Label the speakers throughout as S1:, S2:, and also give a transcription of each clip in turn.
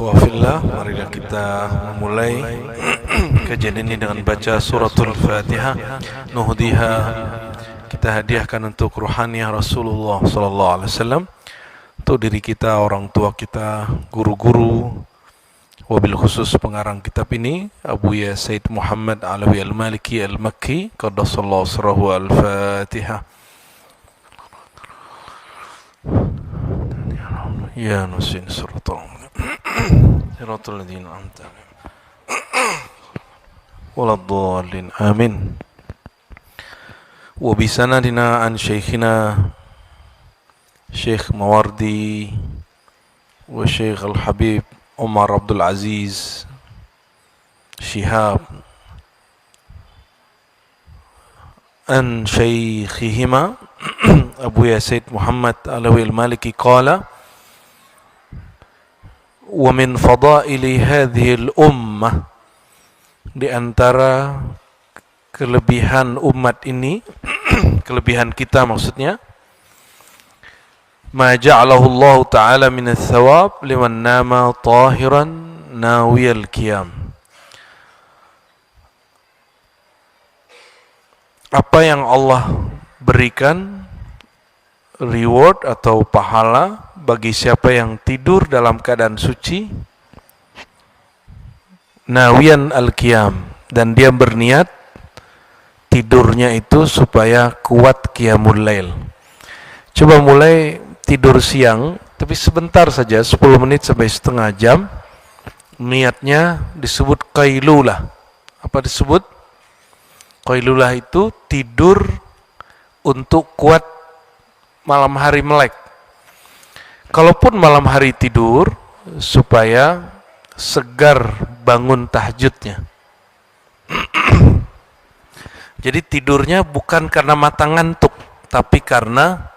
S1: Ikhwafillah, marilah kita memulai kajian ini dengan baca suratul Fatihah. Nuhdiha, kita hadiahkan untuk ruhaniyah Rasulullah sallallahu alaihi wasallam, untuk diri kita, orang tua kita, guru-guru, wabil khusus pengarang kitab ini Abu Ya Said Muhammad Alawi Al-Maliki Al-Makki qaddasallahu sirrahu. Al-Fatihah. Ya nusin suratul siratal ladzina an'amta alaihim waladdallin amin. Wa bi sanadina an syekhina Syekh Mawardi wa Syekh Al-Habib Umar Abdul Aziz Shihab an syekhihima Abu Ya Said Muhammad Alawi Al-Maliki qala wa min fadaili hadhil ummah, di antara kelebihan umat ini kelebihan kita maksudnya, ma ja'alahu Allah ta'ala min ats-tsawab liman nama tahiran nawiyal qiyam, apa yang Allah berikan reward atau pahala bagi siapa yang tidur dalam keadaan suci, nawiyan al-qiyam, dan dia berniat tidurnya itu supaya kuat qiyamul lail. Coba mulai tidur siang, tapi sebentar saja, 10 menit sampai setengah jam, niatnya disebut qailulah. Apa disebut? Qailulah itu tidur untuk kuat malam hari melek. Kalaupun malam hari tidur supaya segar bangun tahajudnya. Jadi tidurnya bukan karena mata ngantuk, tapi karena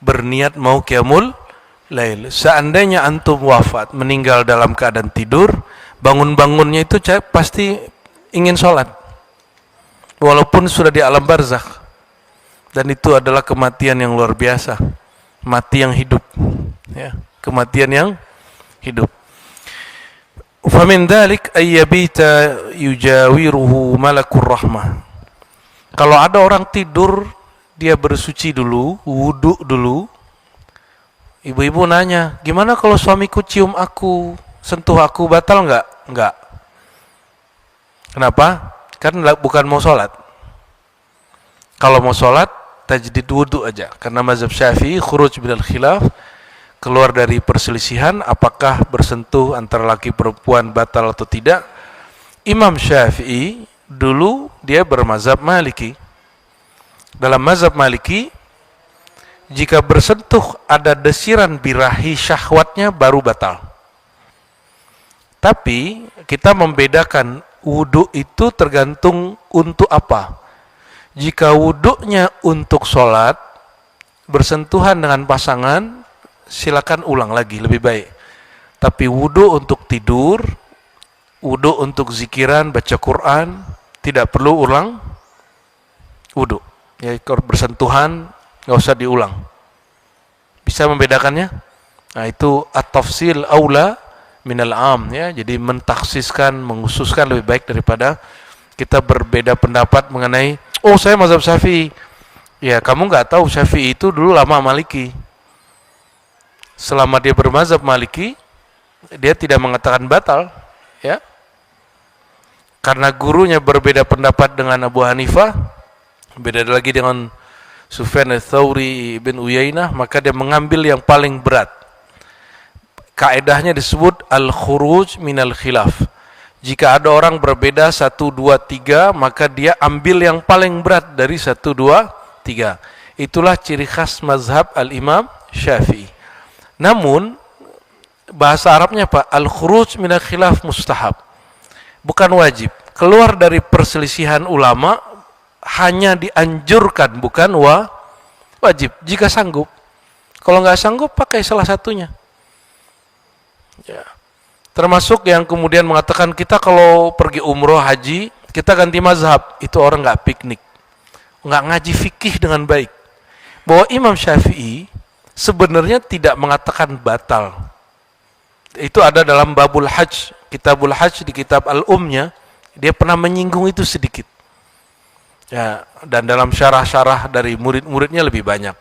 S1: berniat mau qiyamul lail. Seandainya antum wafat, meninggal dalam keadaan tidur, bangun-bangunnya itu pasti ingin sholat, walaupun sudah di alam barzakh. Dan itu adalah kematian yang luar biasa, mati yang hidup, ya, kematian yang hidup. Famin dzalik ayyabita yujawiruhu malakur rahmah. Kalau ada orang tidur, dia bersuci dulu, wudu dulu. Ibu-ibu nanya, gimana kalau suamiku cium aku, sentuh aku, batal enggak? Enggak. Kenapa? Kan bukan mau sholat. Kalau mau sholat, tajdid wudu aja. Karena mazhab Syafi'i khuruj minal khilaf, keluar dari perselisihan apakah bersentuh antara laki perempuan batal atau tidak. Imam Syafi'i dulu dia bermazhab Maliki. Dalam mazhab Maliki, jika bersentuh ada desiran birahi syahwatnya baru batal. Tapi kita membedakan wudu itu tergantung untuk apa. Jika wuduknya untuk sholat, bersentuhan dengan pasangan, silakan ulang lagi, lebih baik. Tapi wudu untuk tidur, wudu untuk zikiran, baca Quran, tidak perlu ulang wudu. Ya, kalau bersentuhan nggak usah diulang. Bisa membedakannya? Nah, itu at-tafsil aula minal am, ya. Jadi mentaksiskan, menghususkan lebih baik daripada kita berbeda pendapat mengenai, oh saya mazhab Syafi'i. Ya, kamu nggak tahu Syafi'i itu dulu lama Maliki. Selama dia bermazhab Maliki, dia tidak mengatakan batal, ya. Karena gurunya berbeda pendapat dengan Abu Hanifah, beda lagi dengan Sufyan ats-Tsauri, Ibn Uyainah, maka dia mengambil yang paling berat. Kaedahnya disebut al-khuruj minal khilaf. Jika ada orang berbeda 1, 2, 3, maka dia ambil yang paling berat dari 1, 2, 3. Itulah ciri khas mazhab al-Imam Syafi'i. Namun, bahasa Arabnya apa? Al-khuruj minal khilaf mustahab, bukan wajib. Keluar dari perselisihan ulama hanya dianjurkan, bukan wajib, jika sanggup. Kalau nggak sanggup, pakai salah satunya, ya. Termasuk yang kemudian mengatakan kita kalau pergi umroh haji kita ganti mazhab, itu orang nggak piknik, nggak ngaji fikih dengan baik. Bahwa Imam Syafi'i sebenarnya tidak mengatakan batal, Itu ada dalam babul hajj, kitabul hajj di kitab al-umnya, dia pernah menyinggung itu sedikit. Ya, dan dalam syarah-syarah dari murid-muridnya lebih banyak.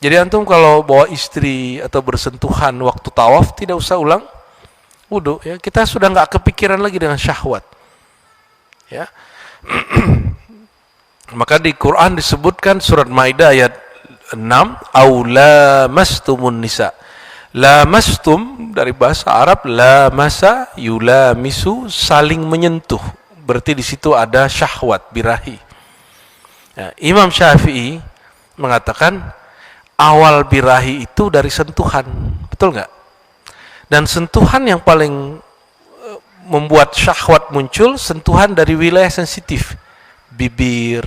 S1: Jadi antum kalau bawa istri atau bersentuhan waktu tawaf tidak usah ulang wudu, ya. Kita sudah nggak kepikiran lagi dengan syahwat. Ya. Maka di Quran disebutkan surat Maidah ayat 6, aula mastumun nisa. Lamastum dari bahasa Arab lamasa yulamisu, saling menyentuh. Berarti di situ ada syahwat, birahi. Ya, Imam Syafi'i mengatakan awal birahi itu dari sentuhan, betul nggak? Dan sentuhan yang paling membuat syahwat muncul, sentuhan dari wilayah sensitif, bibir,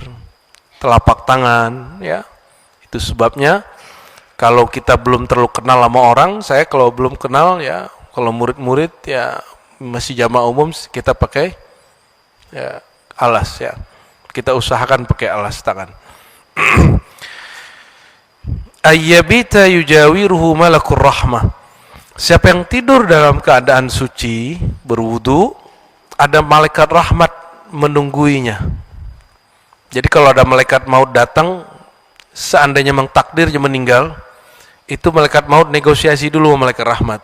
S1: telapak tangan, ya. Itu sebabnya kalau kita belum terlalu kenal sama orang, saya kalau belum kenal, ya, kalau murid-murid ya masih jamaah umum, kita pakai ya alas, ya. Kita usahakan pakai alas tangan. Ayyabita yujawiruhu malakur rahmah. Siapa yang tidur dalam keadaan suci, berwudu, ada malaikat rahmat menungguinya. Jadi kalau ada malaikat maut datang, seandainya mengtakdirnya meninggal, itu malaikat maut negosiasi dulu sama malaikat rahmat.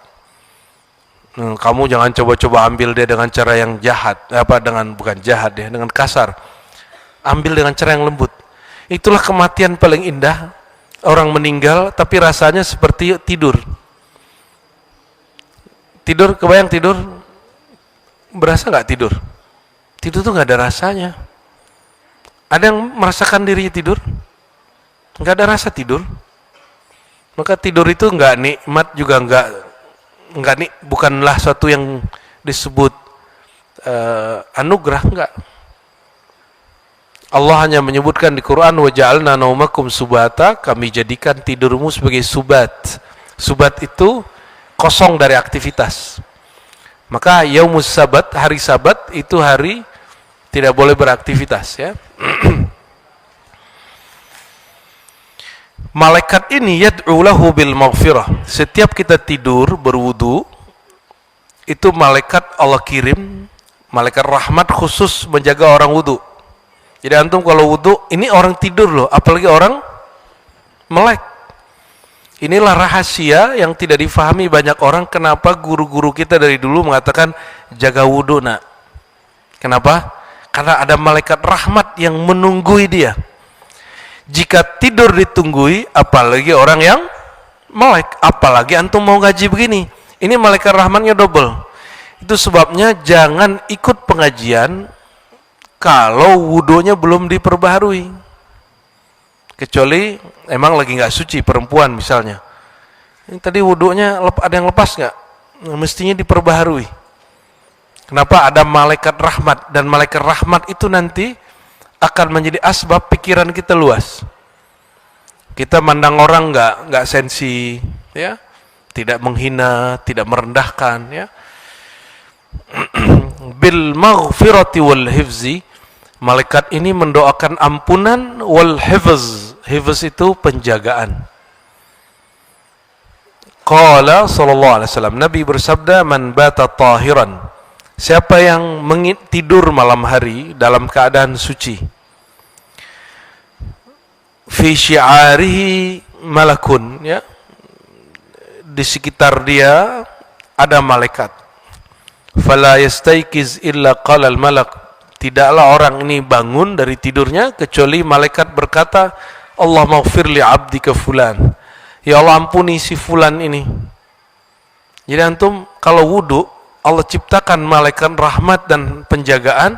S1: Kamu jangan coba-coba ambil dia dengan cara yang jahat, bukan jahat ya, dengan kasar. Ambil dengan cara yang lembut. Itulah kematian paling indah. Orang meninggal tapi rasanya seperti tidur. Tidur, kebayang tidur? Berasa nggak tidur? Tidur tuh nggak ada rasanya. Ada yang merasakan dirinya tidur? Nggak ada rasa tidur. Maka tidur itu nggak nikmat juga bukanlah suatu yang disebut anugerah, enggak. Allah hanya menyebutkan di Quran, wa ja'alna naumakum subata, kami jadikan tidurmu sebagai subat. Subat itu kosong dari aktivitas. Maka yaumus sabat, hari sabat itu hari tidak boleh beraktivitas, ya. Malaikat ini yad'u lahu bil maghfirah. Setiap kita tidur berwudu, itu malaikat Allah kirim, malaikat rahmat khusus menjaga orang wudu. Jadi antum kalau wudu, ini orang tidur loh, apalagi orang melek. Inilah rahasia yang tidak difahami banyak orang, kenapa guru-guru kita dari dulu mengatakan jaga wudu nak. Kenapa? Karena ada malaikat rahmat yang menunggui dia. Jika tidur ditunggui, apalagi orang yang melek, apalagi antum mau ngaji begini, ini malaikat rahmatnya double. Itu sebabnya jangan ikut pengajian kalau wudunya belum diperbaharui, kecuali emang lagi nggak suci, perempuan misalnya. Ini tadi wudunya ada yang lepas nggak? Mestinya diperbaharui. Kenapa? Ada malaikat rahmat, dan malaikat rahmat itu nanti akan menjadi asbab pikiran kita luas. Kita mandang orang nggak sensi, ya, tidak menghina, tidak merendahkan, ya. Bil maghfirati wal hifzi, malaikat ini mendoakan ampunan, wal hifz, hifz itu penjagaan. Qala sallallahu alaihi wasallam, Nabi bersabda, man bata tahiran, siapa yang tidur malam hari dalam keadaan suci, fi syi'arihi malakun, ya, di sekitar dia ada malaikat. Fala yastayqiz illa qala al malak, tidaklah orang ini bangun dari tidurnya kecuali malaikat berkata, Allah maghfir li abdika fulan, ya Allah ampuni si fulan ini. Jadi antum kalau wudu, Allah ciptakan malaikat rahmat dan penjagaan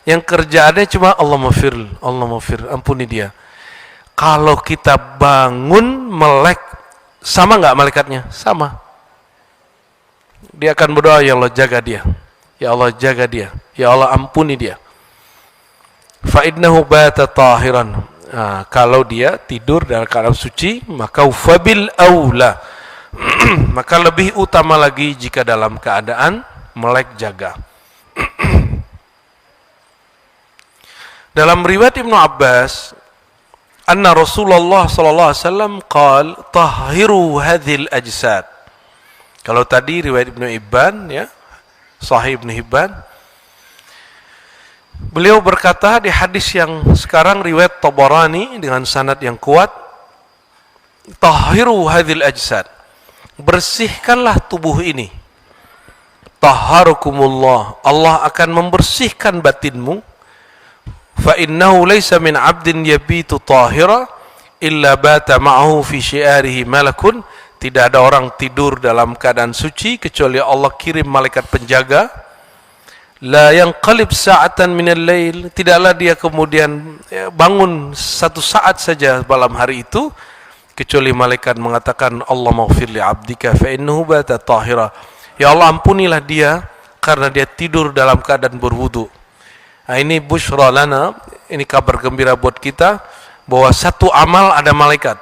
S1: yang kerjaannya cuma Allah maghfir, ampuni dia. Kalau kita bangun melek, sama nggak malaikatnya? Sama. Dia akan berdoa, ya Allah jaga dia, ya Allah jaga dia, ya Allah ampuni dia. Fa innahu bata tahiran. Nah, kalau dia tidur dalam keadaan suci, maka fabil aula, maka lebih utama lagi jika dalam keadaan melek jaga. Dalam riwayat Ibnu Abbas, anna Rasulullah sallallahu alaihi wasallam qala tahhiru hadhil ajsad, Kalau tadi riwayat Ibnu Hibban, ya, Sahih Ibnu Hibban, beliau berkata di hadis yang sekarang riwayat Tabarani dengan sanad yang kuat, tahiru hadhil ajsad, bersihkanlah tubuh ini. Taharukumullah, Allah akan membersihkan batinmu. Fa innahu laysa min 'abdin yabitu tahira illa bata ma'ahu fi syi'arihi malakun. Tidak ada orang tidur dalam keadaan suci kecuali Allah kirim malaikat penjaga. La yanqalib sa'atan minal lail, tidaklah dia kemudian bangun satu saat saja malam hari itu kecuali malaikat mengatakan, Allah maghfir li 'abdika fa innahu bata tahira. Ya Allah, ampunilah dia karena dia tidur dalam keadaan berwudu. Nah, ini busyra lana, ini kabar gembira buat kita bahwa satu amal ada malaikat.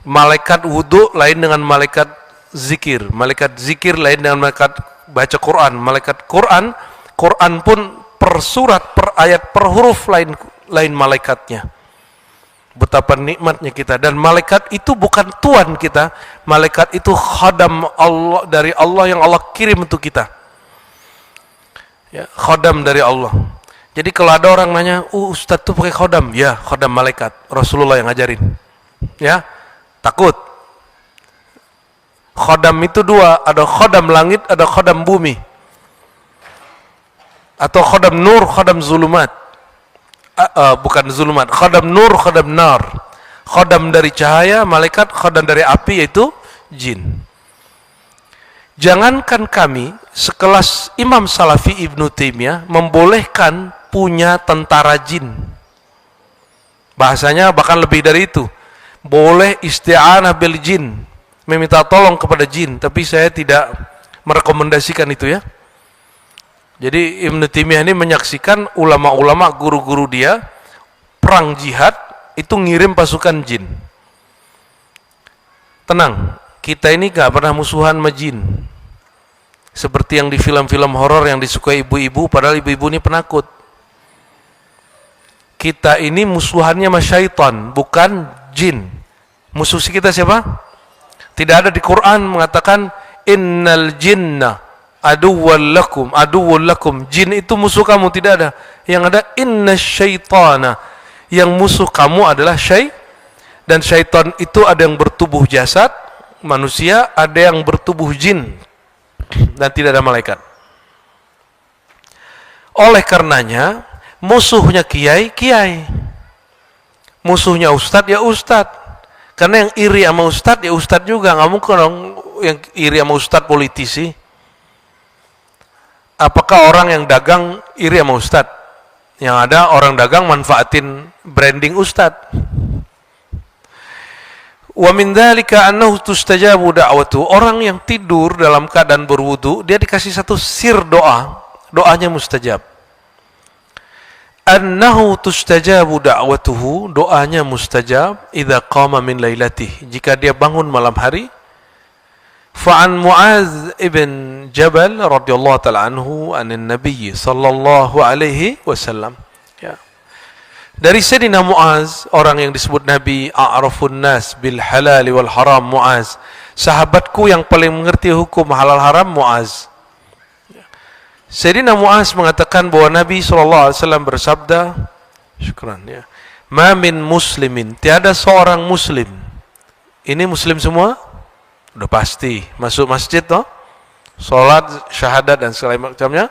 S1: Malaikat wudu lain dengan malaikat zikir. Malaikat zikir lain dengan malaikat baca Quran. Malaikat Quran, Quran pun per surat, per ayat, per huruf lain malaikatnya. Betapa nikmatnya kita. Dan malaikat itu bukan tuan kita. Malaikat itu khadam Allah, dari Allah yang Allah kirim untuk kita. Ya, khadam dari Allah. Jadi kalau ada orang nanya, Ustadz tuh pakai khadam. Ya, khadam malaikat. Rasulullah yang ngajarin. Ya, takut. Khadam itu dua, ada khadam langit, ada khadam bumi. Atau khadam nur, khadam zulumat. Bukan zulumat, khadam nur, khadam nar. Khadam dari cahaya, malaikat, khadam dari api, yaitu jin. Jangankan kami, sekelas Imam Salafi Ibnu Taimiyah membolehkan punya tentara jin. Bahasanya bahkan lebih dari itu. Boleh isti'anah bil jin, meminta tolong kepada jin, tapi saya tidak merekomendasikan itu, ya. Jadi Ibnu Taimiyah ini menyaksikan ulama-ulama, guru-guru dia perang jihad itu ngirim pasukan jin. Tenang, kita ini gak pernah musuhan sama jin. Seperti yang di film-film horor yang disukai ibu-ibu, padahal ibu-ibu ini penakut. Kita ini musuhannya sama syaitan, bukan jin. Musuh kita siapa? Tidak ada di Quran mengatakan innal jinna aduwwal lakum. Jin itu musuh kamu, tidak ada. Yang ada inna syaitana, yang musuh kamu adalah dan syaitan itu ada yang bertubuh jasad manusia, ada yang bertubuh jin, dan tidak ada malaikat. Oleh karenanya musuhnya kiai, musuhnya ustadz, ya ustadz. Karena yang iri sama ustadz, ya ustadz juga. Nggak mungkin dong yang iri sama ustadz politisi. Apakah orang yang dagang iri sama ustadz? Yang ada orang dagang manfaatin branding ustadz. Wa min dzalika annahu tustajabu da'watu. Orang yang tidur dalam keadaan berwudu, dia dikasih satu sir doa, doanya mustajab. Annahu tustajabu da'watuhu, doanya mustajab idza qama min lailatih, jika dia bangun malam hari. Fa'an Mu'adz ibn Jabal radhiyallahu ta'ala anhu anin Nabi sallallahu alaihi wasallam. Ya. Dari Sayyidina Mu'adz, orang yang disebut Nabi, a'rafun nas bil halal wal haram Mu'adz, sahabatku yang paling mengerti hukum halal haram Mu'adz. Sayyidina Mu'adz mengatakan bahwa Nabi sallallahu alaihi wasallam bersabda, syukran, ya, ma min muslimin, tiada seorang muslim. Ini muslim semua? Udah pasti masuk masjid toh, sholat, syahadat dan segala macamnya.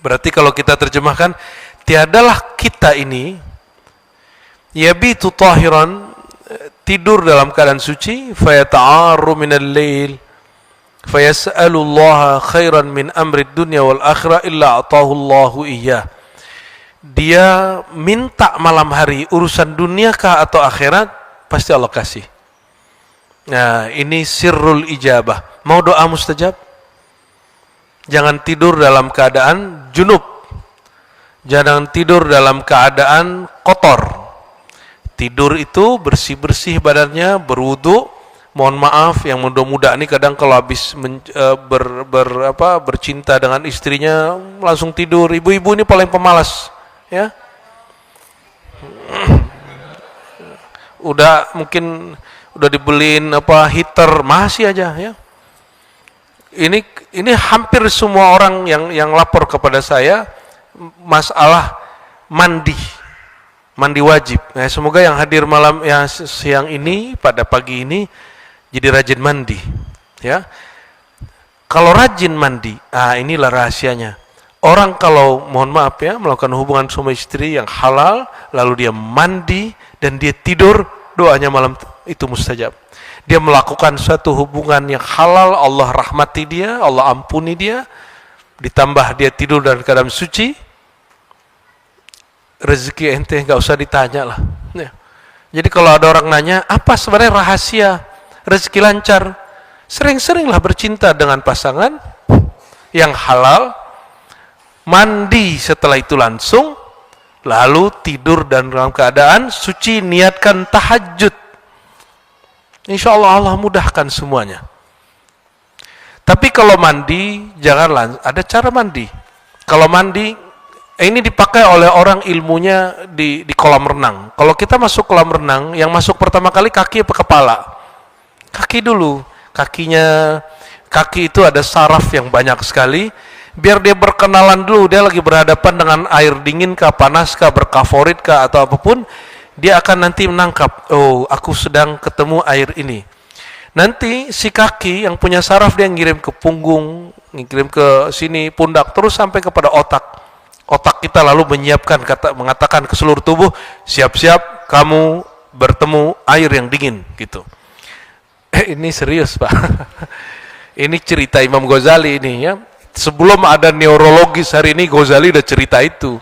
S1: Berarti kalau kita terjemahkan, tiadalah kita ini yabitu tahiran, tidur dalam keadaan suci, fayata'arru minal lail fayas'alullaha khairan min amri dunya wal akhirah illa atahu Allahu iyyah. Dia minta malam hari urusan dunia kah atau akhirat, pasti Allah kasih. Nah, ini sirrul ijabah. Mau doa mustajab? Jangan tidur dalam keadaan junub. Jangan tidur dalam keadaan kotor. Tidur itu bersih-bersih badannya, berwudu. Mohon maaf, yang muda-muda ini kadang kalau habis bercinta dengan istrinya langsung tidur. Ibu-ibu ini paling pemalas, ya. Udah mungkin udah dibeliin heater, masih aja ya. Ini hampir semua orang yang lapor kepada saya masalah mandi wajib. Nah, semoga yang hadir malam siang ini pada pagi ini jadi rajin mandi ya. Kalau rajin mandi, inilah rahasianya. Orang kalau mohon maaf ya melakukan hubungan suami istri yang halal, lalu dia mandi dan dia tidur, doanya malam itu mustajab. Dia melakukan suatu hubungan yang halal, Allah rahmati dia, Allah ampuni dia, ditambah dia tidur dalam keadaan suci, rezeki ente nggak usah ditanya lah. Ya. Jadi kalau ada orang nanya, apa sebenarnya rahasia rezeki lancar? Sering-seringlah bercinta dengan pasangan yang halal, mandi setelah itu langsung, lalu tidur dan dalam keadaan suci, niatkan tahajud. Insya Allah Allah mudahkan semuanya. Tapi kalau mandi, janganlah, ada cara mandi. Kalau mandi, ini dipakai oleh orang ilmunya di kolam renang. Kalau kita masuk kolam renang, yang masuk pertama kali kaki apa kepala? Kaki dulu. Kaki itu ada saraf yang banyak sekali. Biar dia berkenalan dulu, dia lagi berhadapan dengan air dingin kah, panas kah, berkavorit kah, atau apapun. Dia akan nanti menangkap, oh aku sedang ketemu air ini. Nanti si kaki yang punya saraf dia ngirim ke punggung, ngirim ke sini pundak, terus sampai kepada otak. Otak kita lalu menyiapkan, mengatakan ke seluruh tubuh, siap-siap kamu bertemu air yang dingin, gitu. Ini serius Pak. Ini cerita Imam Ghazali ini ya. Sebelum ada neurologis hari ini, Ghazali udah cerita itu.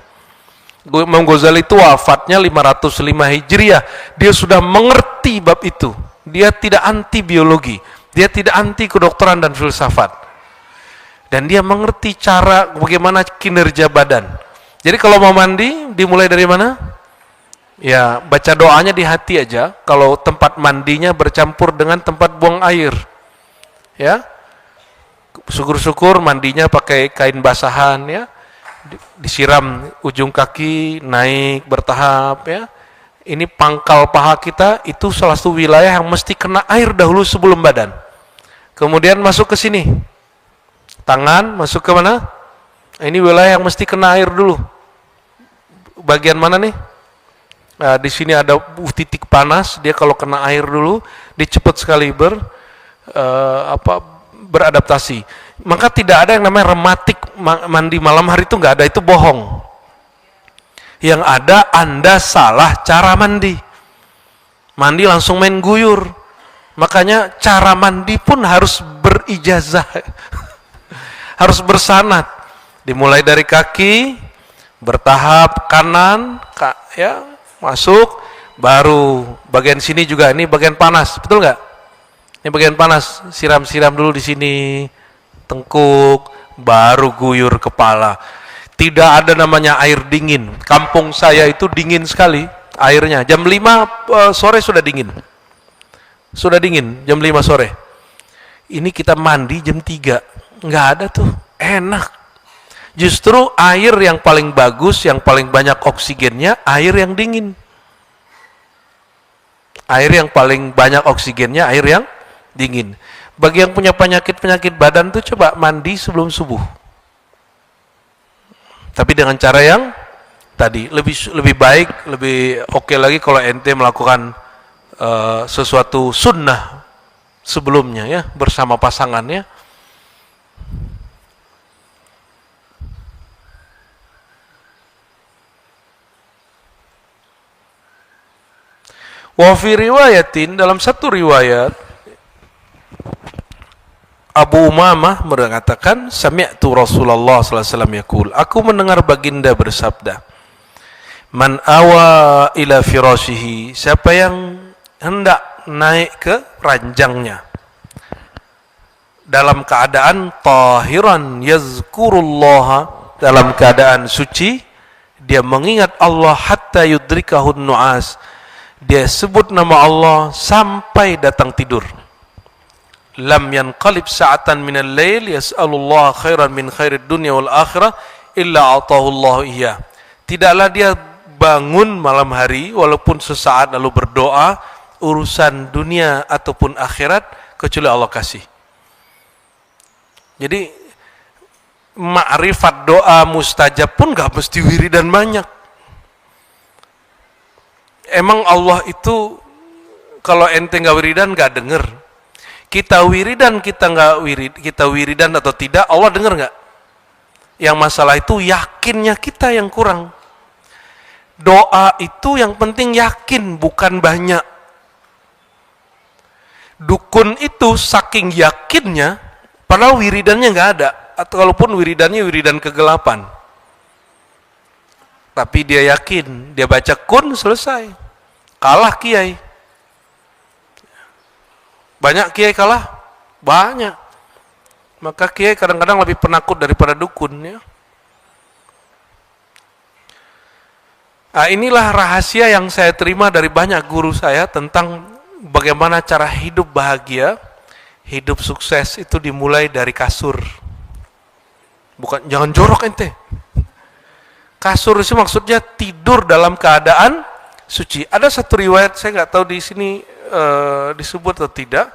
S1: Imam Ghazali itu wafatnya 505 Hijriah. Dia sudah mengerti bab itu. Dia tidak anti biologi, dia tidak anti kedokteran dan filsafat. Dan dia mengerti cara bagaimana kinerja badan. Jadi kalau mau mandi, dimulai dari mana? Ya, baca doanya di hati aja. Kalau tempat mandinya bercampur dengan tempat buang air. Ya. Syukur-syukur mandinya pakai kain basahan ya. Disiram ujung kaki, naik bertahap ya. Ini pangkal paha kita, itu salah satu wilayah yang mesti kena air dahulu sebelum badan. Kemudian masuk ke sini. Tangan masuk ke mana? Ini wilayah yang mesti kena air dulu. Bagian mana nih? Nah, di sini ada titik panas, dia kalau kena air dulu, dia cepat sekali beradaptasi. Maka tidak ada yang namanya rematik mandi malam hari, itu nggak ada, itu bohong. Yang ada Anda salah cara mandi. Mandi langsung main guyur. Makanya cara mandi pun harus berijazah. Harus bersanad. Dimulai dari kaki, bertahap kanan, ya, masuk, baru bagian sini juga, ini bagian panas, betul nggak? Ini bagian panas, siram-siram dulu di sini, tengkuk, baru guyur kepala. Tidak ada namanya air dingin. Kampung saya itu dingin sekali airnya. Jam 5 sore sudah dingin. Sudah dingin jam 5 sore. Ini kita mandi jam 3. Nggak ada tuh. Enak. Justru air yang paling bagus, yang paling banyak oksigennya, air yang dingin. Air yang paling banyak oksigennya, air yang dingin. Bagi yang punya penyakit-penyakit badan tuh coba mandi sebelum subuh. Tapi dengan cara yang tadi lebih baik, lebih oke lagi kalau ente melakukan sesuatu sunnah sebelumnya ya, bersama pasangannya. Wa fi riwayatin, dalam satu riwayat Abu Umamah mengatakan, sami'tu Rasulullah sallallahu alaihi wasallam yaqul, aku mendengar baginda bersabda, man awa ila firashihi, siapa yang hendak naik ke ranjangnya dalam keadaan tahiran yazkurullah, dalam keadaan suci, dia mengingat Allah hatta yudrikahun nu'as, dia sebut nama Allah sampai datang tidur. Lam yanqalib sa'atan minal lail yas'alullah khairan min khairid dunya wal akhirah illa atahu Allah iya. Tidaklah dia bangun malam hari walaupun sesaat lalu berdoa urusan dunia ataupun akhirat kecuali Allah kasih. Jadi ma'rifat doa mustajab pun gak mesti wiridan banyak. Emang Allah itu kalau ente gak wiridan gak denger. Kita wiridan, kita wiridan atau tidak, Allah denger gak? Yang masalah itu yakinnya kita yang kurang. Doa itu yang penting yakin, bukan banyak. Dukun itu saking yakinnya, padahal wiridannya nggak ada, atau kalaupun wiridannya wiridan kegelapan. Tapi dia yakin, dia baca kun selesai. Kalah kiai. Banyak kiai kalah? Banyak. Maka kiai kadang-kadang lebih penakut daripada dukun ya. Nah, inilah rahasia yang saya terima dari banyak guru saya tentang bagaimana cara hidup bahagia, hidup sukses itu dimulai dari kasur. Bukan, jangan jorok ente. Kasur itu maksudnya tidur dalam keadaan suci. Ada satu riwayat, saya nggak tahu di sini disebut atau tidak.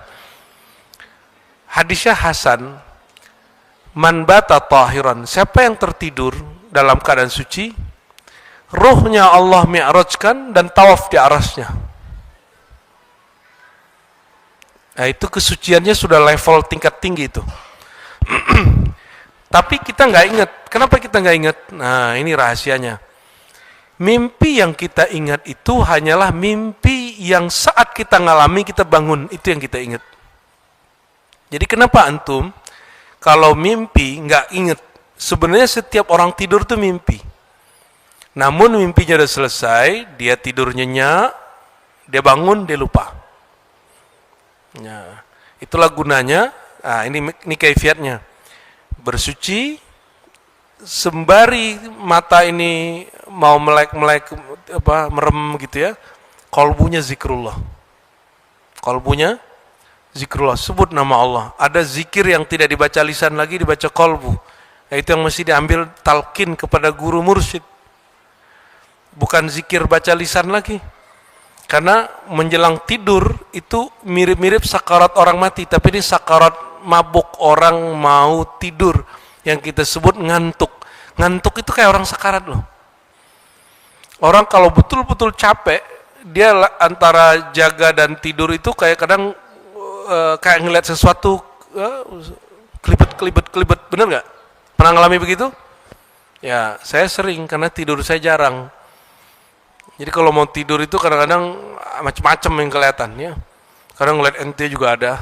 S1: Hadisnya Hasan. Man bata tahiran, siapa yang tertidur dalam keadaan suci, ruhnya Allah mi'rajkan dan tawaf di arasnya. Nah, itu kesuciannya sudah level tingkat tinggi itu. Tapi kita nggak ingat. Kenapa kita nggak ingat? Nah, ini rahasianya. Mimpi yang kita ingat itu hanyalah mimpi yang saat kita ngalami kita bangun, itu yang kita ingat. Jadi kenapa antum kalau mimpi nggak ingat? Sebenarnya setiap orang tidur tuh mimpi. Namun mimpinya udah selesai, dia tidur nyenyak, dia bangun, dia lupa. Ya, itulah gunanya. Nah, ini kaifiatnya. Bersuci, sembari mata ini mau melek-melek merem gitu ya, qalbunya zikrullah. Qalbunya zikrullah, sebut nama Allah. Ada zikir yang tidak dibaca lisan lagi, dibaca qalbu. Nah, itu yang mesti diambil talqin kepada guru mursyid. Bukan zikir baca lisan lagi. Karena menjelang tidur itu mirip-mirip sakarat orang mati, tapi ini sakarat mabuk orang mau tidur yang kita sebut ngantuk. Ngantuk itu kayak orang sakarat loh. Orang kalau betul-betul capek, dia antara jaga dan tidur itu kayak kadang kayak ngeliat sesuatu kelibet, bener nggak? Pernah ngalami begitu? Ya, saya sering karena tidur saya jarang. Jadi kalau mau tidur itu kadang-kadang macam-macam yang kelihatan ya. Kadang ngeliat ente juga ada,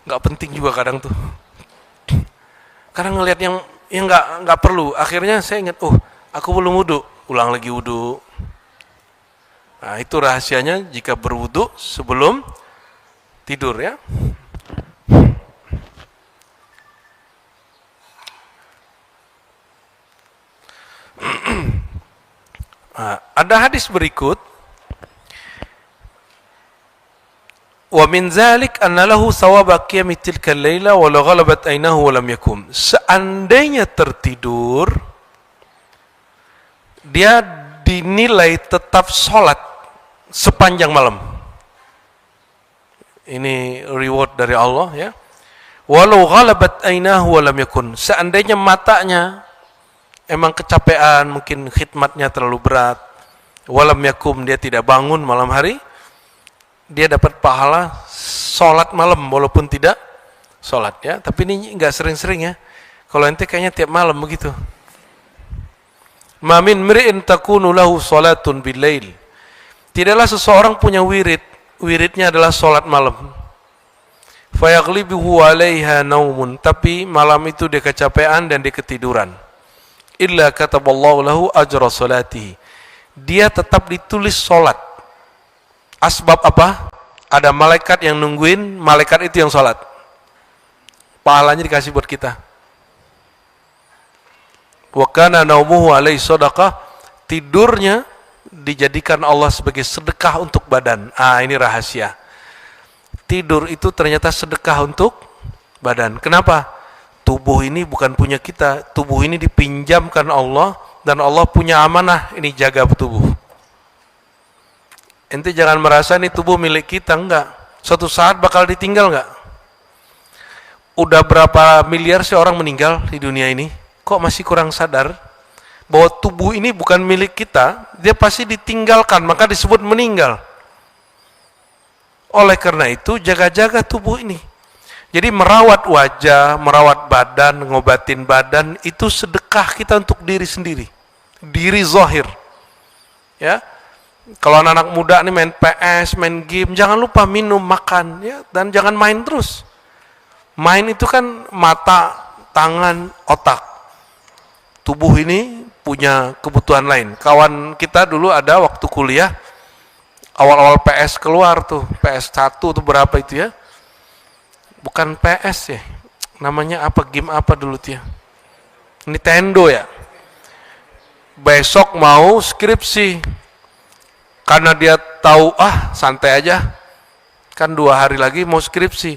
S1: nggak penting juga kadang tuh. Kadang ngeliat yang nggak perlu. Akhirnya saya ingat, aku belum wudu, ulang lagi wudu. Nah, itu rahasianya jika berwudu sebelum tidur ya. Nah, ada hadis berikut, wa min zalik anna lahu thawaba qiyami tilka al-laila wa la ghalabat aynahu wa lam yakum. Seandainya tertidur, dia dinilai tetap sholat sepanjang malam. Ini reward dari Allah ya. Walau ghalabat aynahu wa lam yakun. Seandainya matanya emang kecapean, mungkin khidmatnya terlalu berat, walam yakum, dia tidak bangun malam hari, dia dapat pahala sholat malam walaupun tidak sholat ya. Tapi ini nggak sering-sering ya. Kalau ente kayaknya tiap malam begitu. Ma min mri'in takunu lahu sholatun bil-lail. Tidaklah seseorang punya wiridnya adalah sholat malam. Fayaghlibuhu 'alaiha naumun, tapi malam itu dia kecapean dan dia ketiduran. Illa kataballahu lahu ajra salatihi. Dia tetap ditulis sholat. Asbab apa? Ada malaikat yang nungguin, malaikat itu yang sholat. Pahalanya dikasih buat kita. Wa kana naumuhu alaihi shadaqah. Tidurnya dijadikan Allah sebagai sedekah untuk badan. Ini rahasia. Tidur itu ternyata sedekah untuk badan. Kenapa? Tubuh ini bukan punya kita, tubuh ini dipinjamkan Allah dan Allah punya amanah ini jaga tubuh. Ente jangan merasa nih tubuh milik kita, enggak. Suatu saat bakal ditinggal enggak? Udah berapa miliar sih orang meninggal di dunia ini? Kok masih kurang sadar bahwa tubuh ini bukan milik kita, dia pasti ditinggalkan, maka disebut meninggal. Oleh karena itu, jaga-jaga tubuh ini. Jadi merawat wajah, merawat badan, ngobatin badan, itu sedekah kita untuk diri sendiri. Diri zahir. Ya. Kalau anak-anak muda nih main PS, main game, jangan lupa minum, makan, ya, dan jangan main terus. Main itu kan mata, tangan, otak. Tubuh ini punya kebutuhan lain. Kawan kita dulu ada waktu kuliah, awal-awal PS keluar tuh, PS1 tuh berapa itu ya? Bukan PS ya, namanya apa, game apa dulu tuh ya? Nintendo ya. Besok mau skripsi, karena dia tahu santai aja, kan 2 hari lagi mau skripsi,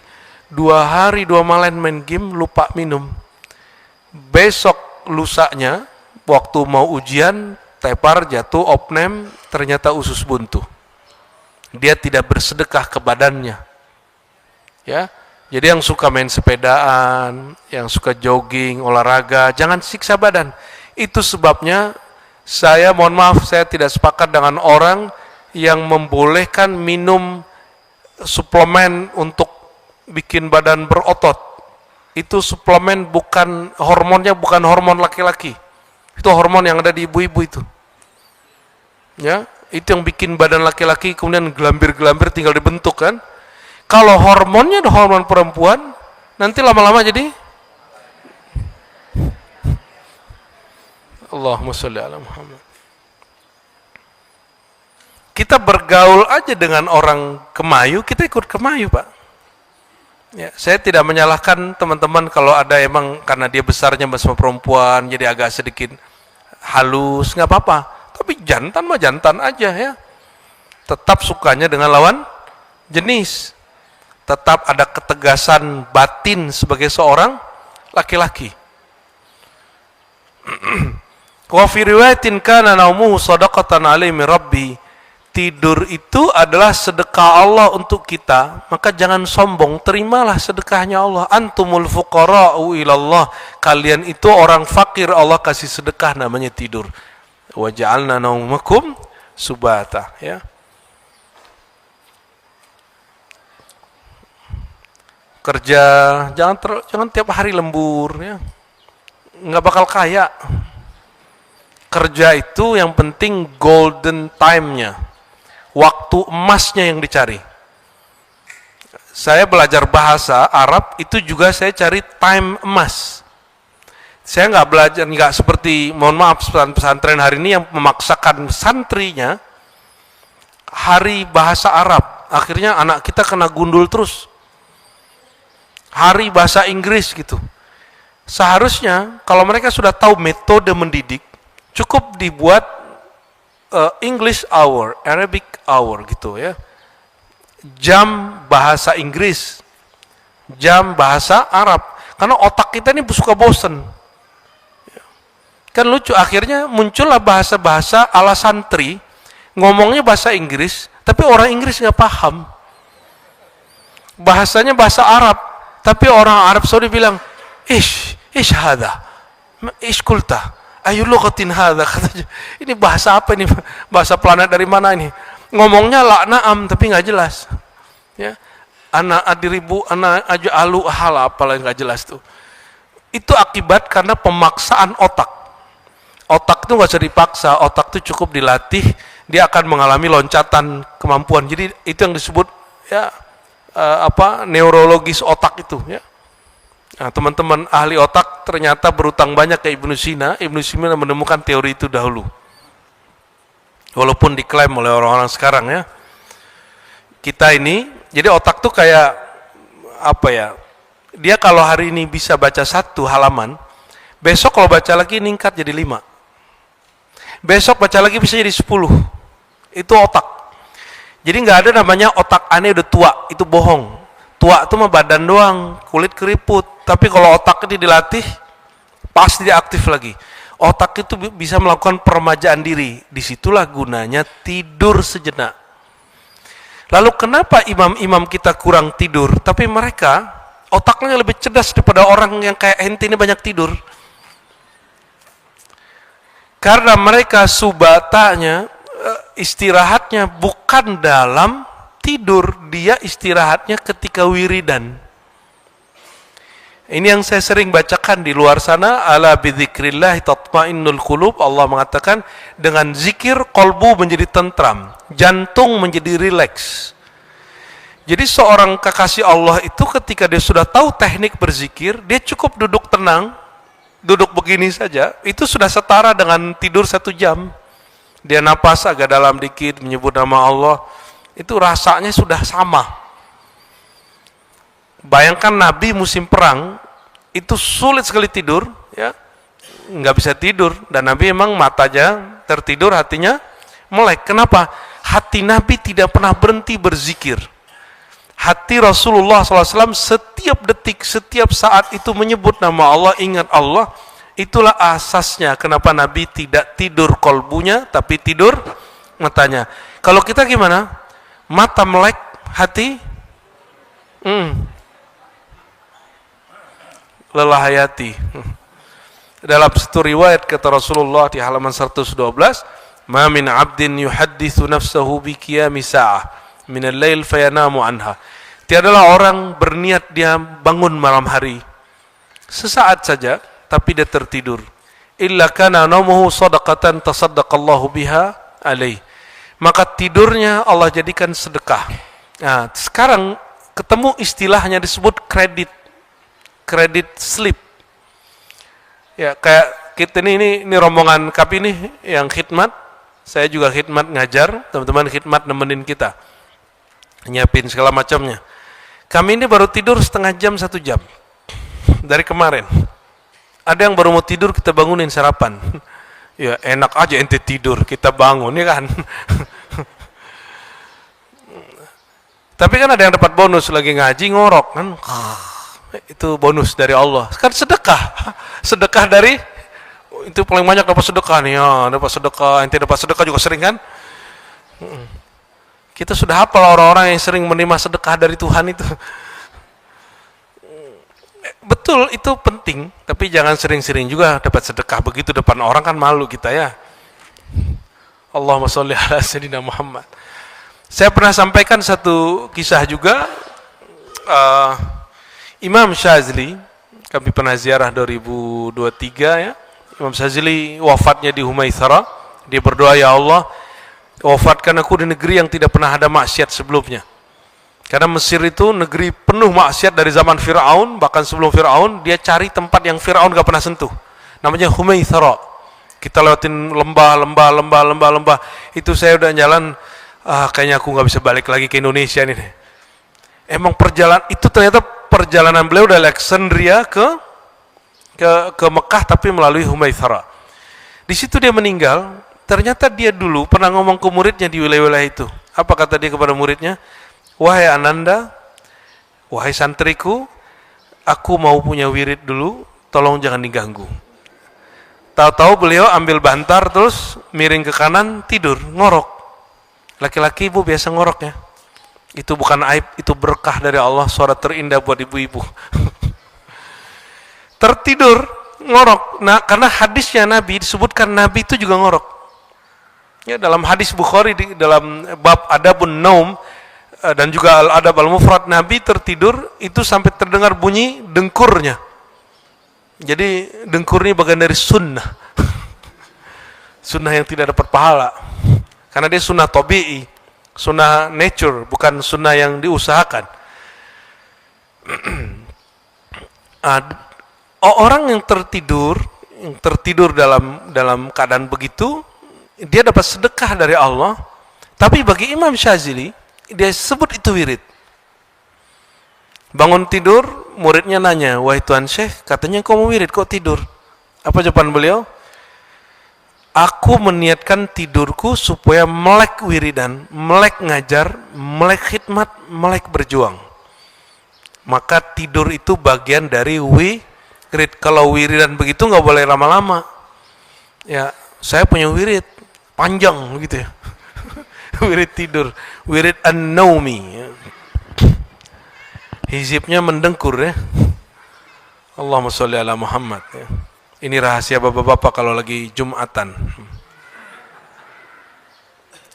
S1: 2 hari 2 malam main game, lupa minum. Besok lusanya waktu mau ujian, tepar, jatuh, opname, ternyata usus buntu. Dia tidak bersedekah ke badannya. Ya, jadi yang suka main sepedaan, yang suka jogging, olahraga, jangan siksa badan. Itu sebabnya saya mohon maaf, saya tidak sepakat dengan orang yang membolehkan minum suplemen untuk bikin badan berotot. Itu suplemen bukan, hormonnya bukan hormon laki-laki. Itu hormon yang ada di ibu-ibu itu. Ya, itu yang bikin badan laki-laki kemudian gelambir-gelambir tinggal dibentuk kan. Kalau hormonnya ada hormon perempuan, nanti lama-lama jadi Allahumma sholli ala Muhammad. Kita bergaul aja dengan orang kemayu, kita ikut kemayu, Pak. Ya, saya tidak menyalahkan teman-teman kalau ada emang karena dia besarnya sama perempuan, jadi agak sedikit halus, nggak apa-apa. Tapi jantan mah jantan aja ya. Tetap sukanya dengan lawan jenis. Tetap ada ketegasan batin sebagai seorang laki-laki. Wa fi riwayatin kana naumuhu shadaqatan alaihi min rabbi. Tidur itu adalah sedekah Allah untuk kita, maka jangan sombong, terimalah sedekahnya Allah. Antumul fuqara'u ilallah, kalian itu orang fakir, Allah kasih sedekah namanya tidur. Wa ja'alna naumakum subata, ya. Kerja jangan tiap hari lembur, ya. Nggak bakal kaya. Kerja itu yang penting golden time-nya. Waktu emasnya yang dicari. Saya belajar bahasa Arab itu juga saya cari time emas. Saya nggak belajar, nggak seperti, mohon maaf, pesantren hari ini yang memaksakan santrinya hari bahasa Arab. Akhirnya anak kita kena gundul terus. Hari bahasa Inggris gitu. Seharusnya kalau mereka sudah tahu metode mendidik, cukup dibuat English hour, Arabic hour gitu ya. Jam bahasa Inggris, jam bahasa Arab. Karena otak kita ini suka bosen. Kan lucu, akhirnya muncullah bahasa-bahasa ala santri, ngomongnya bahasa Inggris, tapi orang Inggris nggak paham. Bahasanya bahasa Arab, tapi orang Arab Saudi bilang, ish hada, ish kulta. Ayo lughatin hadza, katanya. Ini bahasa apa ini? Bahasa planet dari mana ini? Ngomongnya la na'am tapi nggak jelas. Ya. Ana adiribu, ana aj'alu hal apalah nggak jelas tuh. Itu akibat karena pemaksaan otak. Otak itu nggak usah dipaksa, otak itu cukup dilatih, dia akan mengalami loncatan kemampuan. Jadi itu yang disebut ya neurologis otak itu, ya. Nah, teman-teman ahli otak ternyata berutang banyak ke Ibnu Sina. Ibnu Sina menemukan teori itu dahulu. Walaupun diklaim oleh orang-orang sekarang ya. Kita ini, jadi otak tuh kayak apa ya? Dia kalau hari ini bisa baca 1 halaman, besok kalau baca lagi ningkat jadi 5. Besok baca lagi bisa jadi 10. Itu otak. Jadi nggak ada namanya otak aneh udah tua, itu bohong. Tua itu mah badan doang, kulit keriput. Tapi kalau otak ini dilatih, pasti dia aktif lagi. Otak itu bisa melakukan peremajaan diri. Disitulah gunanya tidur sejenak. Lalu kenapa imam-imam kita kurang tidur, tapi mereka otaknya lebih cerdas daripada orang yang kayak ente ini banyak tidur? Karena mereka subatanya, istirahatnya bukan dalam tidur, dia istirahatnya ketika wiridan. Ini yang saya sering bacakan di luar sana, ala bidzikrillah tatmainnul qulub. Allah mengatakan dengan zikir kolbu menjadi tentram, jantung menjadi rileks. Jadi seorang kekasih Allah itu ketika dia sudah tahu teknik berzikir, dia cukup duduk tenang, duduk begini saja, itu sudah setara dengan tidur 1 jam. Dia napas agak dalam dikit, menyebut nama Allah, itu rasanya sudah sama. Bayangkan Nabi musim perang, itu sulit sekali tidur, ya, nggak bisa tidur, dan Nabi emang matanya tertidur, hatinya melek. Kenapa? Hati Nabi tidak pernah berhenti berzikir. Hati Rasulullah SAW setiap detik, setiap saat itu menyebut nama Allah, ingat Allah. Itulah asasnya kenapa Nabi tidak tidur kolbunya, tapi tidur matanya. Kalau kita gimana? Mata melek, hati lelah hayati. Dalam satu riwayat kata Rasulullah di halaman 112, "Ma min 'abdin yuhadditsu nafsahu bi qiyami sa'ah min al-lail fayanamu anha." Tiadalah orang berniat dia bangun malam hari sesaat saja tapi dia tertidur. Illa kana naumuhu shadaqatan tasaddaqallahu biha alaih. Maka tidurnya Allah jadikan sedekah. Nah, sekarang ketemu istilahnya disebut kredit sleep. Ya, kayak kita ini rombongan KAP ini yang khidmat, saya juga khidmat ngajar, teman-teman khidmat nemenin kita, nyiapin segala macamnya. Kami ini baru tidur setengah jam, 1 jam dari kemarin. Ada yang baru mau tidur, kita bangunin sarapan. Ya enak aja ente tidur, kita bangun, ya kan. Tapi kan ada yang dapat bonus lagi ngaji ngorok kan. Itu bonus dari Allah. Kan sedekah dari itu paling banyak dapat sedekah nih. Ya, dapat sedekah, ente dapat sedekah juga sering kan? Kita sudah hafal orang-orang yang sering menerima sedekah dari Tuhan itu. Betul, itu penting, tapi jangan sering-sering juga dapat sedekah begitu depan orang, kan malu kita ya. Allahumma sholli ala sayyidina Muhammad. Saya pernah sampaikan satu kisah juga. Imam Syazili, kami pernah ziarah 2023 ya. Imam Syazili wafatnya di Humaitsara. Dia berdoa, ya Allah, wafatkan aku di negeri yang tidak pernah ada maksiat sebelumnya. Karena Mesir itu negeri penuh maksiat dari zaman Fir'aun, bahkan sebelum Fir'aun, dia cari tempat yang Fir'aun gak pernah sentuh. Namanya Humaitsara. Kita lewatin lembah. Itu saya udah jalan, kayaknya aku gak bisa balik lagi ke Indonesia nih. Emang perjalanan itu ternyata perjalanan beliau dari Alexandria ke Mekah, tapi melalui Humaitsara. Di situ dia meninggal. Ternyata dia dulu pernah ngomong ke muridnya di wilayah-wilayah itu. Apa kata dia kepada muridnya? Wahai Ananda, wahai santriku, aku mau punya wirid dulu, tolong jangan diganggu. Tahu-tahu beliau ambil bantar terus miring ke kanan, tidur, ngorok. Laki-laki ibu biasa ngorok ya. Itu bukan aib, itu berkah dari Allah, suara terindah buat ibu-ibu. Tertidur, ngorok. Nah, karena hadisnya Nabi disebutkan Nabi itu juga ngorok. Ya, dalam hadis Bukhari dalam bab Adabun Naum dan juga Al-Adab Al-Mufrad, Nabi tertidur itu sampai terdengar bunyi dengkurnya. Jadi dengkur ini bagian dari sunnah. Sunnah yang tidak dapat pahala. Karena dia sunnah tabi'i, sunnah nature, bukan sunnah yang diusahakan. Orang yang tertidur dalam keadaan begitu, dia dapat sedekah dari Allah. Tapi bagi Imam Syazili, dia sebut itu wirid. Bangun tidur, muridnya nanya, wahai Tuan Syekh, katanya kau mau wirid, kok tidur? Apa jawaban beliau? Aku meniatkan tidurku supaya melek wiridan, melek ngajar, melek khidmat, melek berjuang. Maka tidur itu bagian dari wirid. Kalau wiridan begitu nggak boleh lama-lama. Ya, saya punya wirid panjang begitu ya. wirid tidur, wirid an-naumi. Hizibnya mendengkur ya. Allahumma sholli ala Muhammad ya. Ini rahasia bapak-bapak kalau lagi Jumatan.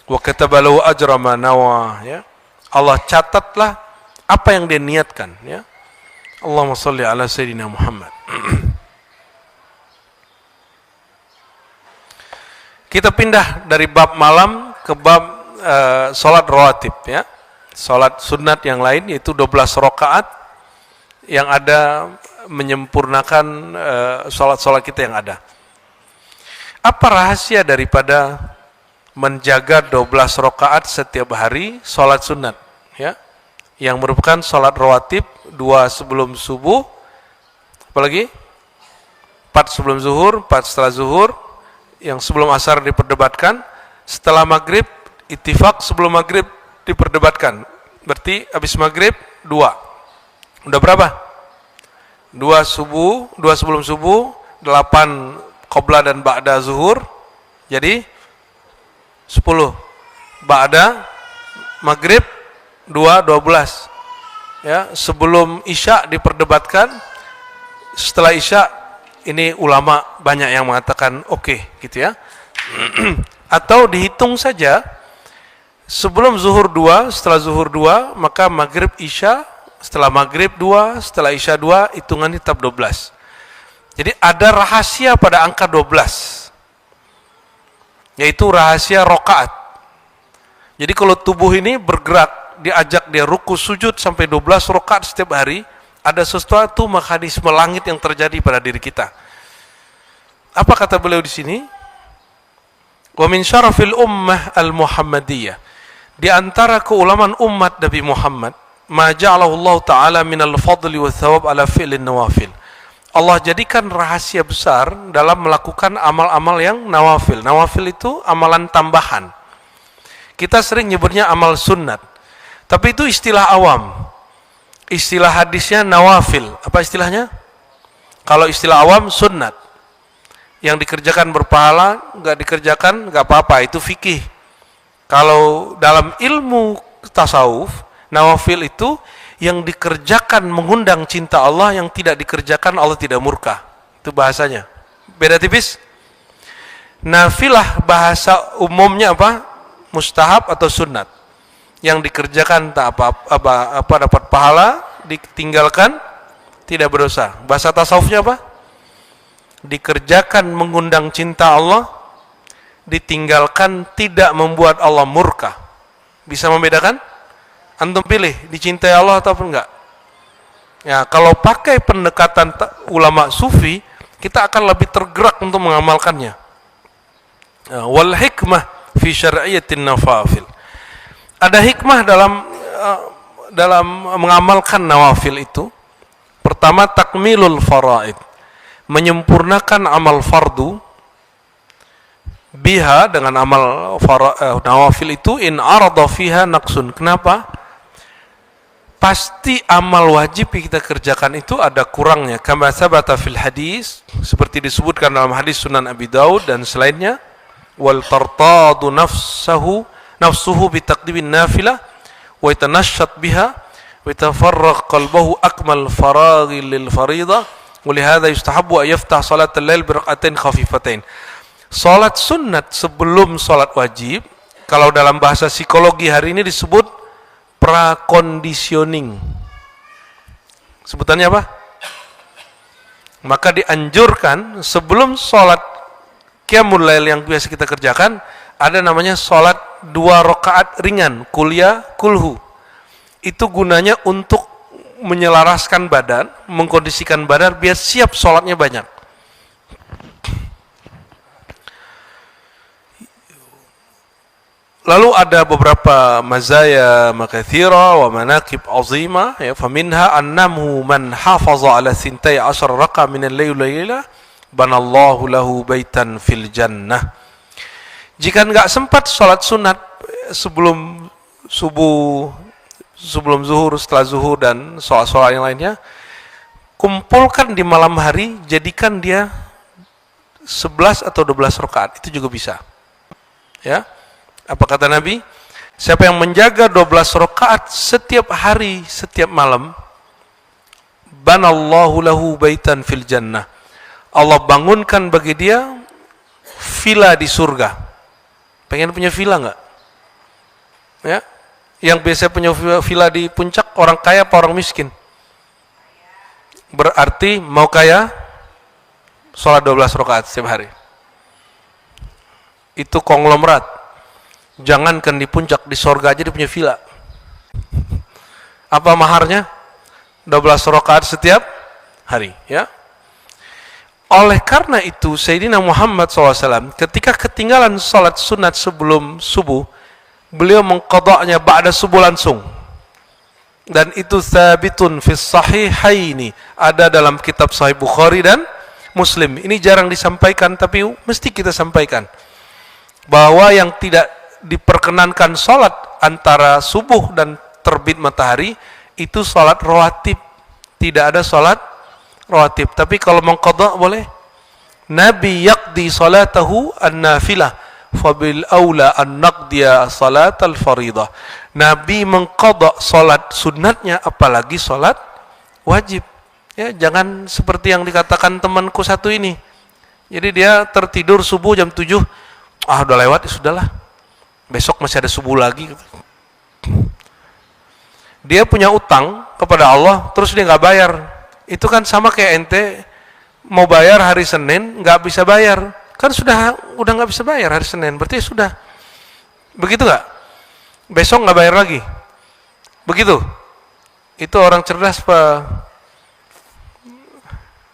S1: Wa katabalahu ajra ma nawa ya. Allah catatlah apa yang dia niatkan ya. Allahumma sholli ala sayyidina Muhammad. Kita pindah dari bab malam ke bab salat rawatib ya. Salat sunat yang lain yaitu 12 rakaat yang ada menyempurnakan salat-salat kita yang ada. Apa rahasia daripada menjaga 12 rakaat setiap hari salat sunat ya? Yang merupakan salat rawatib 2 sebelum subuh, apalagi 4 sebelum zuhur, 4 setelah zuhur, yang sebelum asar diperdebatkan, setelah maghrib ittifaq, sebelum maghrib diperdebatkan. Berarti habis maghrib 2. Udah berapa? 2 subuh, 2 sebelum subuh, 8 qabla dan ba'da zuhur. Jadi 10. Ba'da maghrib 2, 12. Ya, sebelum isya diperdebatkan, setelah isya ini ulama banyak yang mengatakan oke, gitu ya. Atau dihitung saja sebelum zuhur 2, setelah zuhur 2, maka maghrib isya, setelah maghrib 2, setelah isya 2, hitungan tetap 12. Jadi ada rahasia pada angka 12, yaitu rahasia rokaat. Jadi kalau tubuh ini bergerak, diajak dia ruku sujud sampai 12 rokaat setiap hari, ada sesuatu mekanisme langit yang terjadi pada diri kita. Apa kata beliau di sini? Wa min syarafil ummah al-Muhammadiyah. Di antara keulamaan umat Nabi Muhammad, ma ja'alahu Allah Ta'ala minal fadli wa thawab ala fi'lin nawafil. Allah jadikan rahasia besar dalam melakukan amal-amal yang nawafil. Nawafil itu amalan tambahan. Kita sering nyebutnya amal sunnat. Tapi itu istilah awam. Istilah hadisnya nawafil. Apa istilahnya? Kalau istilah awam sunnat. Yang dikerjakan berpahala, nggak dikerjakan nggak apa-apa, itu fikih. Kalau dalam ilmu tasawuf, nawafil itu yang dikerjakan mengundang cinta Allah, yang tidak dikerjakan Allah tidak murka. Itu bahasanya. Beda tipis. Nafilah bahasa umumnya apa? Mustahab atau sunnat. Yang dikerjakan tak apa dapat pahala, ditinggalkan tidak berdosa. Bahasa tasawufnya apa? Dikerjakan mengundang cinta Allah, ditinggalkan tidak membuat Allah murka. Bisa membedakan? Antum pilih, dicintai Allah atau enggak? Ya, kalau pakai pendekatan ulama sufi, kita akan lebih tergerak untuk mengamalkannya. Wal hikmah fi syar'iyyatin nawafil. Ada hikmah dalam mengamalkan nawafil itu. Pertama, takmilul faraid, menyempurnakan amal fardu biha, dengan amal nawafil itu, in arada fiha naqsun. Kenapa? Pasti amal wajib yang kita kerjakan itu ada kurangnya. Kama sabata fil hadis, seperti disebutkan dalam hadis Sunan Abi Daud dan selainnya. Wal tartadu nafsuhu bitaqdimin nafilah wa yatanashshat biha wa yatafarraq qalbuhu akmal faraghi lil fariidah wa lihadza yustahabbu an yaftah salat al-lail bi rak'atain khafifatain. Salat sunat sebelum salat wajib, kalau dalam bahasa psikologi hari ini disebut prakondisioning. Sebutannya apa? Maka dianjurkan sebelum salat qiyamul lail yang biasa kita kerjakan, ada namanya salat 2 rakaat ringan, kuliah kulhu. Itu gunanya untuk menyelaraskan badan, mengkondisikan badan biar siap salatnya banyak. Lalu ada beberapa mazaya makathira wa manaqib azima, ya, faminha annahu man hafaza ala 12 raq'ah min al-lail layla banallahu lahu baitan fil jannah. Jika enggak sempat salat sunat sebelum subuh, sebelum zuhur, setelah zuhur dan salat-salat yang lainnya, kumpulkan di malam hari, jadikan dia 11 atau 12 rakaat, itu juga bisa. Ya. Apa kata Nabi? Siapa yang menjaga 12 rakaat setiap hari, setiap malam, banallahu lahu baitan fil jannah. Allah bangunkan bagi dia villa di surga. Pengen punya villa enggak? Ya. Yang biasa punya villa di puncak orang kaya apa orang miskin? Berarti mau kaya sholat 12 rakaat setiap hari. Itu konglomerat. Jangankan di puncak, di sorga aja dia punya villa. Apa maharnya? 12 rakaat setiap hari, ya. Oleh karena itu Sayyidina Muhammad SAW ketika ketinggalan salat sunat sebelum subuh, beliau mengqada'nya ba'da subuh langsung. Dan itu thabitun fis sahihaini, ada dalam kitab Sahih Bukhari dan Muslim. Ini jarang disampaikan tapi mesti kita sampaikan, bahwa yang tidak diperkenankan sholat antara subuh dan terbit matahari itu sholat rawatib. Tidak ada sholat rawatib. Tapi kalau mengqadha boleh. Nabi yaqdi salatahu an-nafilah fabil aula an naqdiya salat al-faridah. Nabi mengqadha sholat sunatnya, apalagi sholat wajib. Ya, jangan seperti yang dikatakan temanku satu ini. Jadi dia tertidur subuh jam 7, udah lewat, ya sudahlah. Besok masih ada subuh lagi. Dia punya utang kepada Allah, terus dia nggak bayar. Itu kan sama kayak ente mau bayar hari Senin nggak bisa bayar, kan udah nggak bisa bayar hari Senin, berarti sudah. Begitu nggak? Besok nggak bayar lagi. Begitu. Itu orang cerdas apa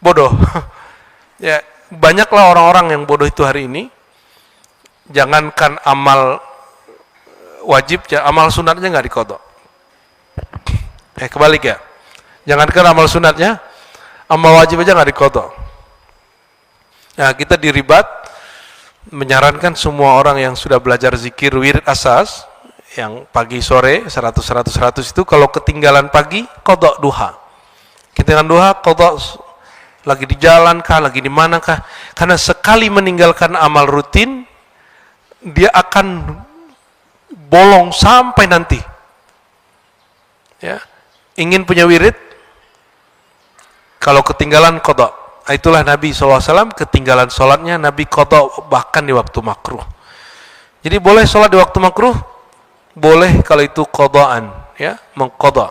S1: bodoh? Ya, banyaklah orang-orang yang bodoh itu hari ini. Jangankan amal wajib, amal sunatnya nggak diqadha. Kebalik ya. Jangankan amal sunatnya, amal wajib aja nggak diqadha. Nah, kita diribat menyarankan semua orang yang sudah belajar zikir wirid asas, yang pagi sore 100 itu, kalau ketinggalan pagi qadha duha. Ketinggalan duha qadha, lagi di jalan kah, lagi di mana kah? Karena sekali meninggalkan amal rutin, dia akan bolong sampai nanti. Ya, ingin punya wirid, kalau ketinggalan qadha. Itulah Nabi SAW, ketinggalan sholatnya Nabi qadha bahkan di waktu makruh. Jadi boleh sholat di waktu makruh, boleh kalau itu qadhaan, ya, mengqadha.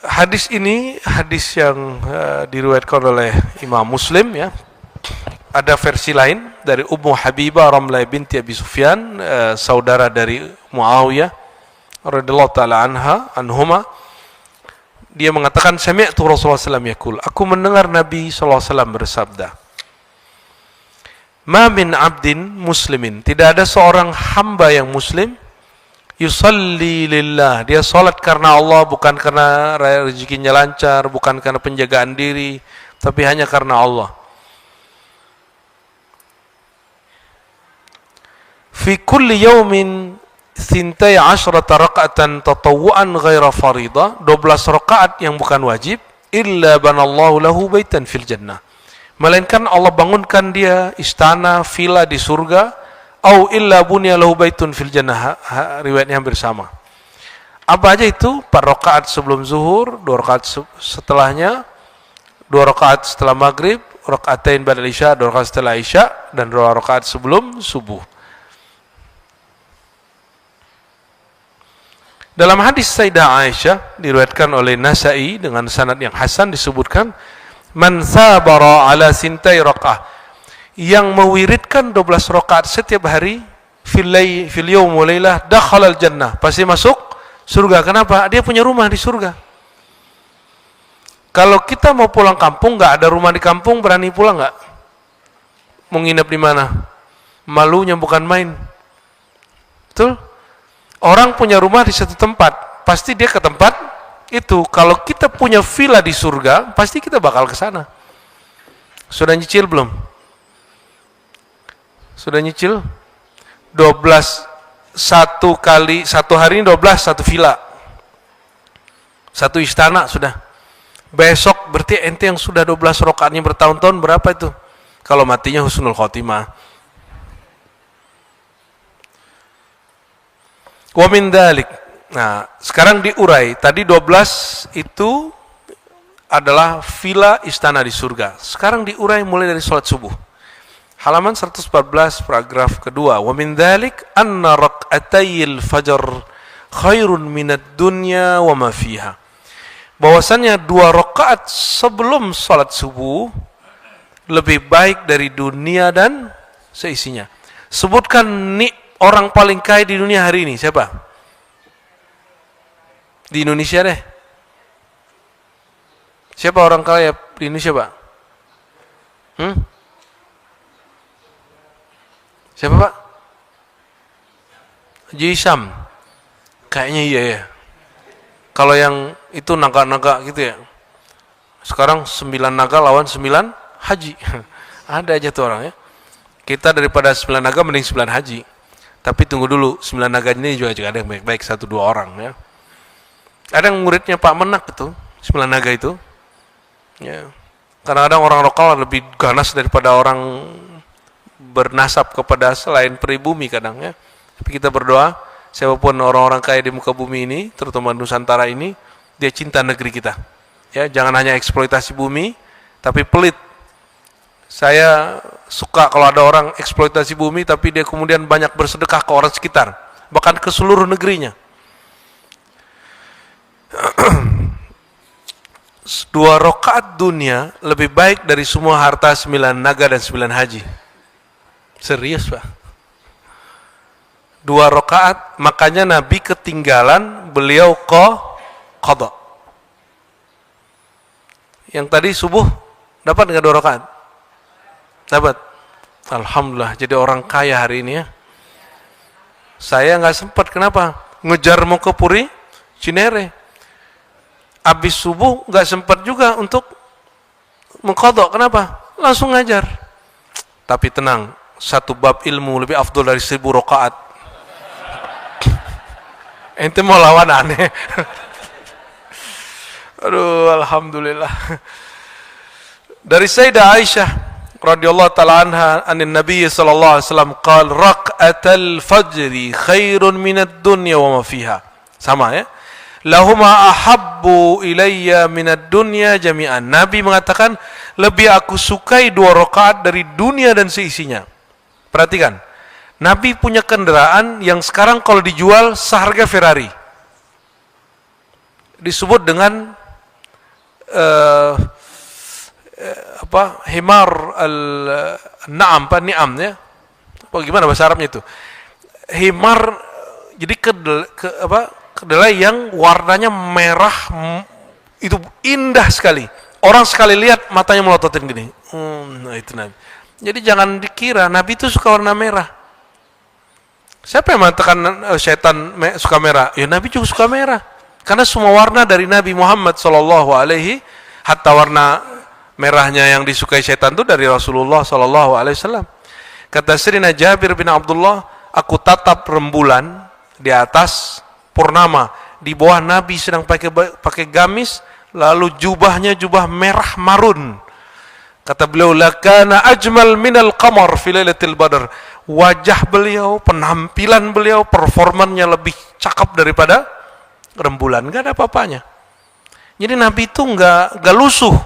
S1: Hadis ini hadis yang diriwayatkan oleh Imam Muslim, ya. Ada versi lain dari Ummu Habibah Ramlah binti Abi Sufyan, saudara dari Muawiyah radhiyallahu taala anhuma. Dia mengatakan, sami'tu Rasulullah sallallahu alaihi wasallam yaqul, aku mendengar Nabi sallallahu alaihi wasallam bersabda, ma min abdin muslimin, tidak ada seorang hamba yang muslim, yusalli lillah, dia salat karena Allah, bukan karena rezekinya lancar, bukan karena penjagaan diri, tapi hanya karena Allah. Fi kulli yawmin 12 raka'atan tatawu'an ghaira faridah, 12 rakaat yang bukan wajib, illa banallahu lahu baitan fil jannah, melainkan Allah bangunkan dia istana, villa di surga, au illa bunya lahu baitun fil jannah, riwayatnya hampir sama. Apa aja itu? 4 rakaat sebelum zuhur, 2 rakaat setelahnya, 2 rakaat setelah maghrib, rakaatain ba'da isya, 2 rakaat setelah isya, dan 2 rakaat sebelum subuh. Dalam hadis Sayyidah Aisyah diriwayatkan oleh Nasa'i dengan sanad yang hasan disebutkan, man sabara ala sintai raqah, yang mewiridkan 12 rakaat setiap hari, fil yawm wa lailah dakhala al jannah, pasti masuk surga. Kenapa? Dia punya rumah di surga. Kalau kita mau pulang kampung, nggak ada rumah di kampung, berani pulang nggak? Mau nginep di mana? Malunya bukan main. Betul? Orang punya rumah di satu tempat, pasti dia ke tempat itu. Kalau kita punya villa di surga, pasti kita bakal ke sana. Sudah nyicil belum? Sudah nyicil? 12 satu hari ini 12, satu villa, satu istana sudah. Besok berarti ente yang sudah 12 rakaatnya bertahun-tahun, berapa itu? Kalau matinya husnul khotimah. Wa min dzalik. Nah, sekarang diurai. Tadi 12 itu adalah villa istana di surga. Sekarang diurai mulai dari salat subuh. Halaman 114 paragraf kedua. Wa min dzalik anna rak'atayil fajr khairun minad dunya wa ma fiha. Bahwasannya 2 rakaat sebelum salat subuh lebih baik dari dunia dan seisinya. Sebutkan orang paling kaya di dunia hari ini, siapa? Di Indonesia deh. Siapa orang kaya di Indonesia, Pak? Siapa, Pak? Haji Isam. Kayaknya iya ya. Kalau yang itu naga-naga gitu ya. Sekarang 9 naga lawan 9 haji. Ada aja tuh orang ya. Kita daripada 9 naga mending 9 haji. Tapi tunggu dulu, 9 naga ini juga ada yang baik-baik 1-2 orang ya. Ada yang muridnya Pak Menak itu, 9 naga itu. Ya. Kadang-kadang orang lokal lebih ganas daripada orang bernasab kepada selain pribumi kadang ya. Tapi kita berdoa, siapapun orang-orang kaya di muka bumi ini, terutama Nusantara ini, dia cinta negeri kita. Ya, jangan hanya eksploitasi bumi, tapi pelit. Saya suka kalau ada orang eksploitasi bumi, tapi dia kemudian banyak bersedekah ke orang sekitar, bahkan ke seluruh negerinya. 2 rakaat dunia lebih baik dari semua harta 9 naga dan 9 haji. Serius, Pak. 2 rakaat, makanya Nabi ketinggalan, beliau qadha. Yang tadi subuh dapat enggak 2 rakaat? Dapat. Alhamdulillah, jadi orang kaya hari ini ya. Saya enggak sempat, kenapa? Ngejar mau ke Puri Cinere. Habis subuh enggak sempat juga untuk mengqadha. Kenapa? Langsung ngajar. Tapi tenang, 1 bab ilmu lebih afdol dari 1000 rakaat. Ente mau lawan aneh. Aduh, alhamdulillah. Dari Sayyidah Aisyah radhiyallahu ta'ala anha, anin Nabi sallallahu alaihi wasallam qala rak'atal fajri khairun minad dunya wa ma fiha. Sama ya. Lahuma ahabbu ilayya minad dunya jami'an. Nabi mengatakan, lebih aku sukai 2 rakaat dari dunia dan seisinya. Perhatikan. Nabi punya kendaraan yang sekarang kalau dijual seharga Ferrari. Disebut dengan himar al-na'am, ni'am ya. Bagaimana bahasa Arabnya itu? Himar, jadi kedelai yang warnanya merah, itu indah sekali. Orang sekali lihat matanya melototin gini. Nah itu Nabi. Jadi jangan dikira Nabi itu suka warna merah. Siapa yang mengatakan setan suka merah? Ya Nabi juga suka merah. Karena semua warna dari Nabi Muhammad sallallahu alaihi, hatta warna merahnya yang disukai setan itu dari Rasulullah sallallahu alaihi wasallam. Kata Sayyidina Jabir bin Abdullah, aku tatap rembulan di atas purnama, di bawah Nabi sedang pakai gamis, lalu jubahnya jubah merah marun. Kata beliau, lakana ajmal minal qamar fi lailatul badr. Wajah beliau, penampilan beliau, performannya lebih cakep daripada rembulan. Enggak ada apa-apanya. Jadi Nabi itu enggak lusuh.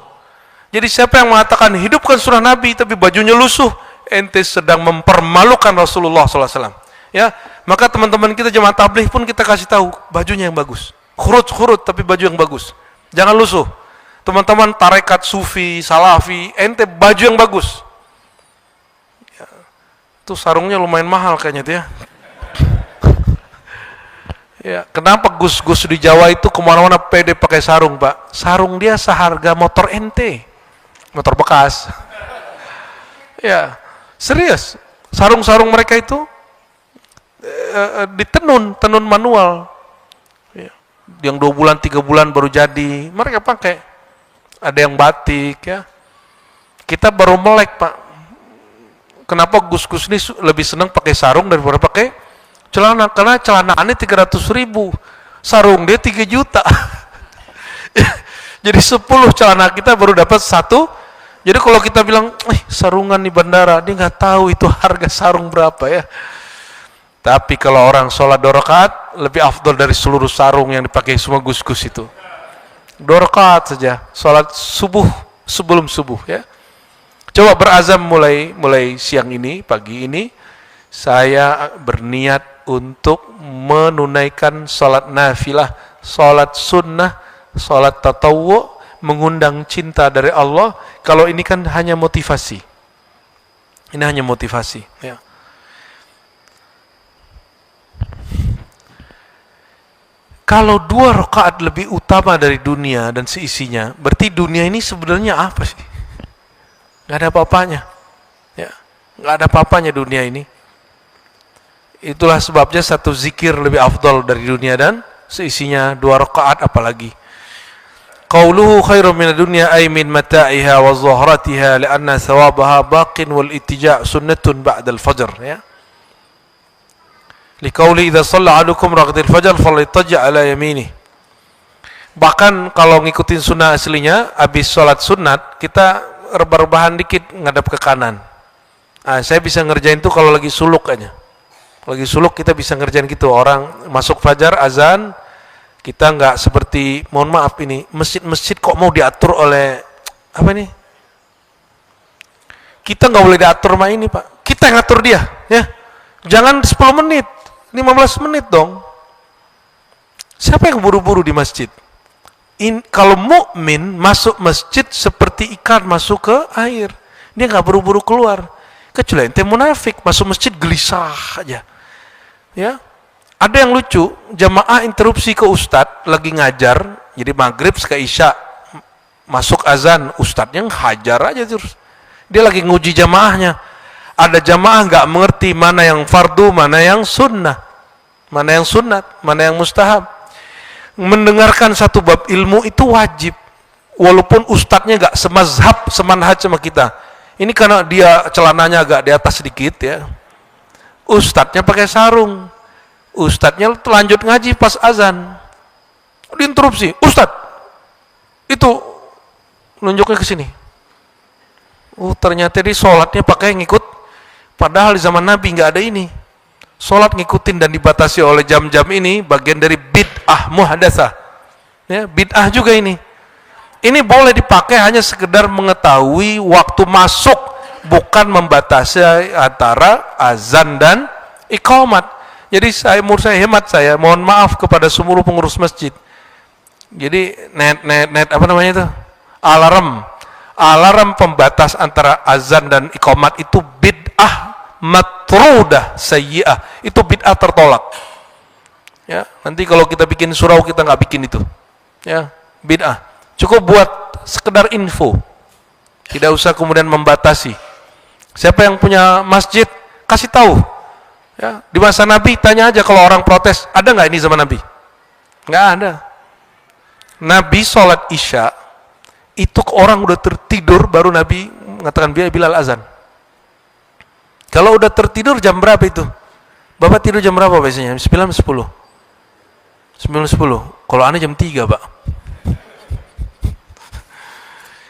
S1: Jadi siapa yang mengatakan hidupkan surah Nabi tapi bajunya lusuh, ente sedang mempermalukan Rasulullah SAW. Ya, maka teman-teman kita jemaah tabligh pun kita kasih tahu bajunya yang bagus. Khurut tapi baju yang bagus. Jangan lusuh. Teman-teman tarekat sufi, salafi, ente baju yang bagus. Ya, itu sarungnya lumayan mahal kayaknya tuh ya. Ya, kenapa gus-gus di Jawa itu kemana-mana pede pakai sarung, Pak? Sarung dia seharga motor ente, motor bekas. Ya, serius. Sarung-sarung mereka itu tenun manual. Ya, yang 2 bulan, 3 bulan baru jadi, mereka pakai. Ada yang batik ya. Kita baru melek, Pak. Kenapa gus-gus ini lebih senang pakai sarung daripada pakai celana? Karena celanaannya 300.000, sarung dia 3 juta. Jadi 10 celana kita baru dapat 1. Jadi kalau kita bilang, sarungan di bandara, dia nggak tahu itu harga sarung berapa ya. Tapi kalau orang sholat 2 rakaat lebih afdol dari seluruh sarung yang dipakai semua gus-gus itu. 2 rakaat saja, sholat subuh sebelum subuh ya. Coba berazam mulai siang ini, pagi ini, saya berniat untuk menunaikan sholat nafilah, sholat sunnah, sholat tatawwu, mengundang cinta dari Allah. Kalau ini kan hanya motivasi. Ini hanya motivasi ya. Kalau 2 rakaat lebih utama dari dunia dan seisinya, berarti dunia ini sebenarnya apa sih? Nggak ada apa-apanya. Ya, nggak ada apa-apanya dunia ini. Itulah sebabnya satu zikir lebih afdal dari dunia dan seisinya, 2 rakaat apalagi. Qauluhu khairum minad dunya ay min mata'iha wa zahratiha li'anna thawabaha baqin wal ittija' sunnatun ba'da al-fajr ya. Liqauli idza shalla 'ahadukum raqatil fajr falyatajja' ala yaminih. Bahkan kalau ngikutin sunnah aslinya, habis sholat sunat kita rebah-rebahan dikit ngadap ke kanan. Nah, saya bisa ngerjain itu kalau lagi suluk aja. Lagi suluk kita bisa ngerjain gitu. Orang masuk fajar azan, kita nggak seperti, mohon maaf ini, masjid-masjid kok mau diatur oleh apa ini? Kita nggak boleh diatur sama ini Pak. Kita yang ngatur dia, ya. Jangan 10 menit, 15 menit dong. Siapa yang buru-buru di masjid? Kalau mukmin masuk masjid seperti ikan masuk ke air, dia nggak buru-buru keluar. Kecuali ente munafik masuk masjid gelisah aja. Ya, ada yang lucu, jamaah interupsi ke ustadz lagi ngajar, jadi maghrib ke isya masuk azan, ustadznya hajar aja terus. Dia lagi nguji jamaahnya. Ada jamaah nggak mengerti mana yang fardu, mana yang sunnah, mana yang sunat, mana yang mustahab. Mendengarkan satu bab ilmu itu wajib, walaupun ustadznya nggak semazhab, semanhaj sama kita. Ini karena dia celananya agak di atas sedikit ya. Ustadznya pakai sarung, ustadznya lanjut ngaji pas azan, diinterupsi, ustadz itu nunjuknya ke sini. Ternyata di sholatnya pakai ngikut, padahal di zaman Nabi nggak ada ini. Sholat ngikutin dan dibatasi oleh jam-jam ini bagian dari bid'ah muhadatsah. Ya, bid'ah juga ini. Ini boleh dipakai hanya sekedar mengetahui waktu masuk, bukan membatasi antara azan dan iqamat. Jadi menurut saya hemat saya, mohon maaf kepada seluruh pengurus masjid. Jadi net apa namanya itu? Alarm pembatas antara azan dan iqamat itu bid'ah matrudah sayyi'ah. Itu bid'ah tertolak. Ya, nanti kalau kita bikin surau kita nggak bikin itu. Ya, bid'ah. Cukup buat sekedar info. Tidak usah kemudian membatasi. Siapa yang punya masjid, kasih tahu. Ya, di masa Nabi tanya aja kalau orang protes, ada nggak ini zaman Nabi? Nggak ada. Nabi sholat isya, itu orang udah tertidur baru Nabi mengatakan Bilal azan. Kalau udah tertidur jam berapa itu? Bapak tidur jam berapa biasanya? 9, 10? 9, 10. Kalau aneh jam 3 Pak.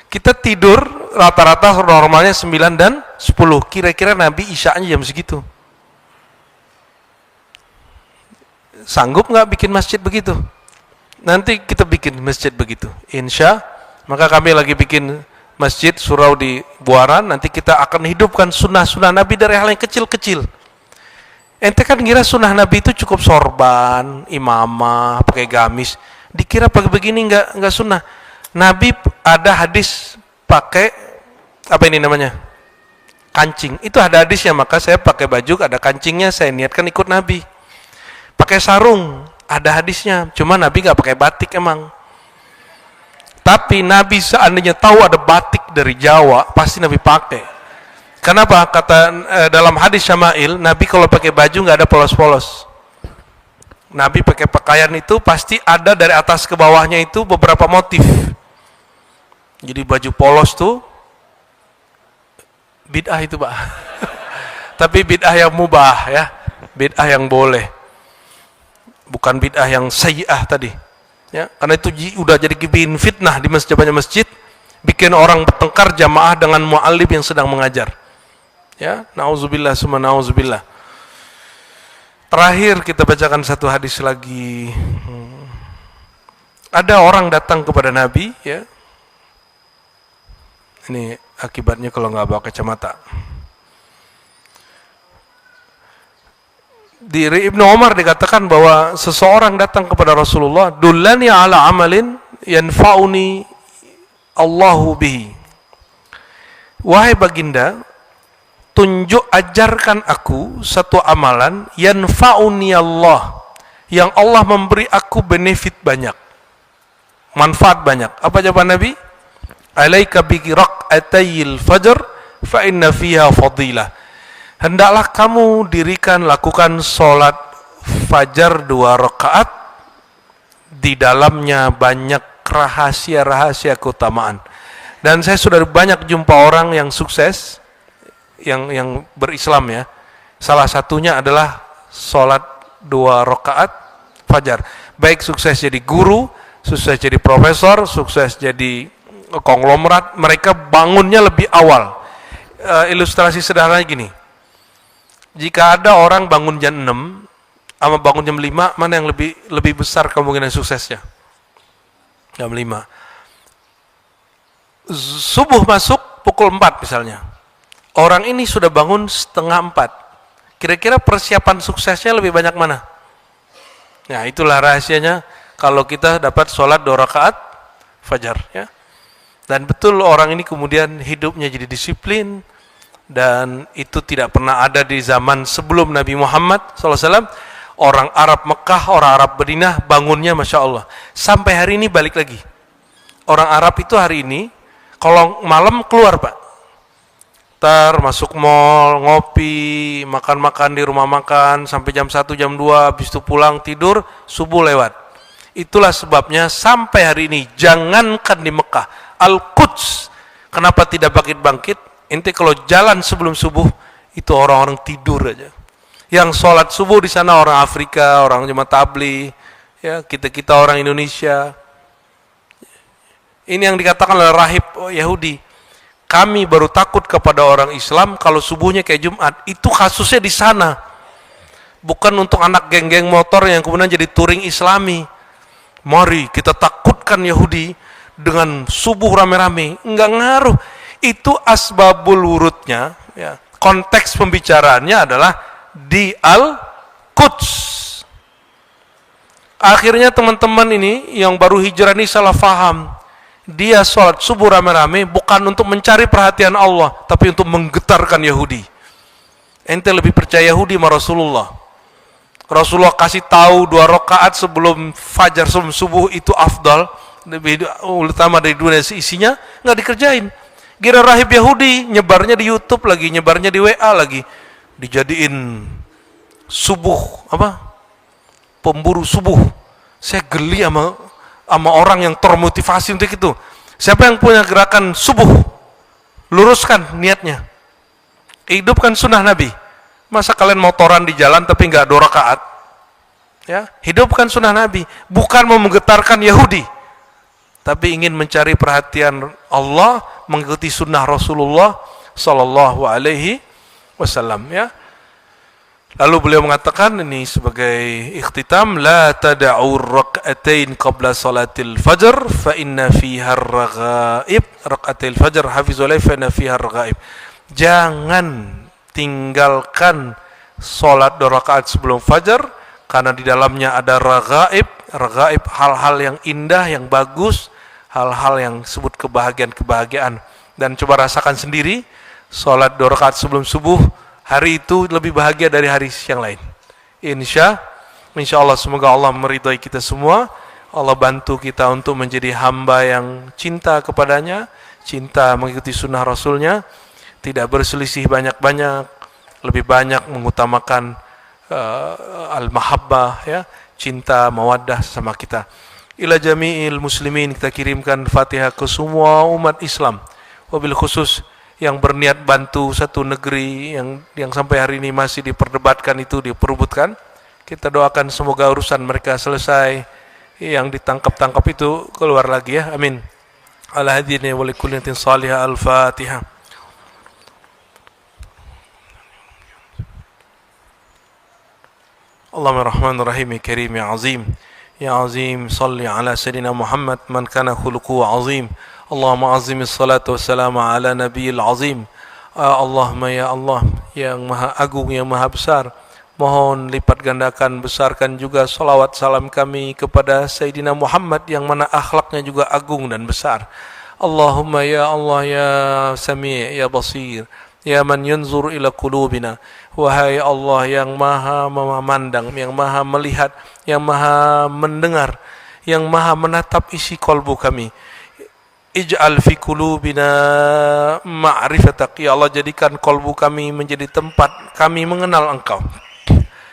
S1: Kita tidur rata-rata normalnya 9 dan 10. Kira-kira Nabi isya'nya jam segitu. Sanggup nggak bikin masjid begitu? Nanti kita bikin masjid begitu. Insya, maka kami lagi bikin masjid surau di Buaran. Nanti kita akan hidupkan sunnah-sunnah Nabi dari hal yang kecil-kecil. Ente kan kira sunnah Nabi itu cukup sorban, imamah, pakai gamis. Dikira pakai begini nggak sunnah. Nabi ada hadis pakai apa ini namanya? Kancing. Itu ada hadisnya, maka saya pakai baju ada kancingnya, saya niatkan ikut Nabi. Pakai sarung, ada hadisnya. Cuma Nabi nggak pakai batik emang. Tapi Nabi seandainya tahu ada batik dari Jawa, pasti Nabi pakai. Kenapa? Kata dalam hadis Syama'il, Nabi kalau pakai baju nggak ada polos-polos. Nabi pakai pakaian itu pasti ada dari atas ke bawahnya itu beberapa motif. Jadi baju polos tuh bid'ah itu Pak. Tapi bid'ah yang mubah ya, bid'ah yang boleh. Bukan bid'ah yang sayyi'ah tadi. Ya, karena itu udah jadi bikin fitnah di masjid, bikin orang bertengkar jamaah dengan mu'allim yang sedang mengajar. Ya, nauzubillah summa nauzubillah. Terakhir kita bacakan satu hadis lagi. Ada orang datang kepada Nabi, ya. Ini akibatnya kalau nggak bawa kacamata. Di Ibnu Umar dikatakan bahwa seseorang datang kepada Rasulullah, "Dullani ala amalin yanfa'uni Allahu bihi." Wahai baginda, ajarkan aku satu amalan yanfa'uni Allah, yang Allah memberi aku benefit banyak, manfaat banyak. Apa jawaban Nabi? Alaika bi raq'atayil fajr fa inna fiha fadilah. Hendaklah kamu lakukan sholat fajar 2 rakaat, di dalamnya banyak rahasia-rahasia keutamaan. Dan saya sudah banyak jumpa orang yang sukses, yang berislam, ya. Salah satunya adalah sholat 2 rakaat fajar. Baik sukses jadi guru, sukses jadi profesor, sukses jadi konglomerat, mereka bangunnya lebih awal. Ilustrasi sederhananya gini. Jika ada orang bangun jam 6 sama bangun jam 5, mana yang lebih besar kemungkinan suksesnya? Jam 5. Subuh masuk pukul 4 misalnya. Orang ini sudah bangun setengah 4. Kira-kira persiapan suksesnya lebih banyak mana? Nah, itulah rahasianya kalau kita dapat sholat 2 rakaat fajar, ya. Dan betul orang ini kemudian hidupnya jadi disiplin, dan itu tidak pernah ada di zaman sebelum Nabi Muhammad SAW. Orang Arab Mekah, orang Arab Madinah bangunnya Masya Allah. Sampai hari ini balik lagi. Orang Arab itu hari ini kalau malam keluar, Pak, masuk mall, ngopi, makan-makan di rumah makan sampai jam 1, jam 2, habis itu pulang tidur, subuh lewat. Itulah sebabnya sampai hari ini, jangankan di Mekah, Al-Quds, kenapa tidak bangkit-bangkit? Inti kalau jalan sebelum subuh, itu orang-orang tidur aja. Yang sholat subuh di sana orang Afrika, orang jemaat tabligh, ya, kita orang Indonesia. Ini yang dikatakan oleh rahib Yahudi. Kami baru takut kepada orang Islam kalau subuhnya kayak Jumat. Itu kasusnya di sana. Bukan untuk anak geng-geng motor yang kemudian jadi touring Islami. Mari kita takutkan Yahudi dengan subuh rame-rame. Enggak ngaruh. Itu asbabul wurudnya, ya. Konteks pembicaraannya adalah di Al-Quds. Akhirnya teman-teman ini yang baru hijrah ini salah faham. Dia sholat subuh rame-rame bukan untuk mencari perhatian Allah, tapi untuk menggetarkan Yahudi. Ente lebih percaya Yahudi sama Rasulullah. Rasulullah kasih tahu 2 rakaat sebelum fajar, sebelum subuh itu afdal, lebih utama dari dunia isinya, nggak dikerjain. Gira rahib Yahudi nyebarnya di YouTube lagi, nyebarnya di WA lagi, dijadiin subuh pemburu subuh. Saya geli sama orang yang termotivasi untuk itu. Siapa yang punya gerakan subuh, luruskan niatnya, hidupkan sunnah Nabi. Masa kalian motoran di jalan tapi nggak 2 rakaat? Ya, hidupkan sunnah Nabi. Bukan mau menggetarkan Yahudi, tapi ingin mencari perhatian Allah, mengikuti sunnah Rasulullah Sallallahu Alaihi Wasallam. Ya. Lalu beliau mengatakan ini sebagai ikhtitam, la tada'u rak'atain qabla salatil fajr fa inna fiha ar-raghaib. Rak'atil fajr hafizul fa inna fiha ar-raghaib. Jangan tinggalkan salat 2 rakaat sebelum fajar karena di dalamnya ada raghaib. Raghaib hal-hal yang indah, yang bagus, hal-hal yang disebut kebahagiaan-kebahagiaan. Dan coba rasakan sendiri, salat 2 rakaat sebelum subuh hari itu lebih bahagia dari hari yang lain. Insya Allah, semoga Allah meridhai kita semua. Allah bantu kita untuk menjadi hamba yang cinta kepadanya, cinta mengikuti sunnah Rasulnya, tidak berselisih banyak-banyak, lebih banyak mengutamakan al-mahabbah, ya, cinta mawaddah sama kita. Ila jami'il muslimin, kita kirimkan Fatihah ke semua umat Islam, wabil khusus yang berniat bantu satu negeri yang sampai hari ini masih diperdebatkan, itu diperebutkan. Kita doakan semoga urusan mereka selesai, yang ditangkap-tangkap itu keluar lagi, ya, amin. Ala hadini wa likulli niyatin salihah. Al-Fatihah. Allahumma rahman rahim ya karim ya azim. Ya azim salli ala sayyidina Muhammad man kana khuluquhu azim. Allahumma azim salatu wassalamu ala nabiyil azim. Allahumma ya Allah yang maha agung, yang maha besar, mohon lipat gandakan, besarkan juga salawat salam kami kepada Sayyidina Muhammad yang mana akhlaknya juga agung dan besar. Allahumma ya Allah ya Sami' ya Basir, ya man yanzur ila qulubina. Wahai Allah yang maha memandang, yang maha melihat, yang maha mendengar, yang maha menatap isi kolbu kami. Ij'al fi qulubina ma'rifatak. Ya Allah, jadikan kolbu kami menjadi tempat kami mengenal Engkau.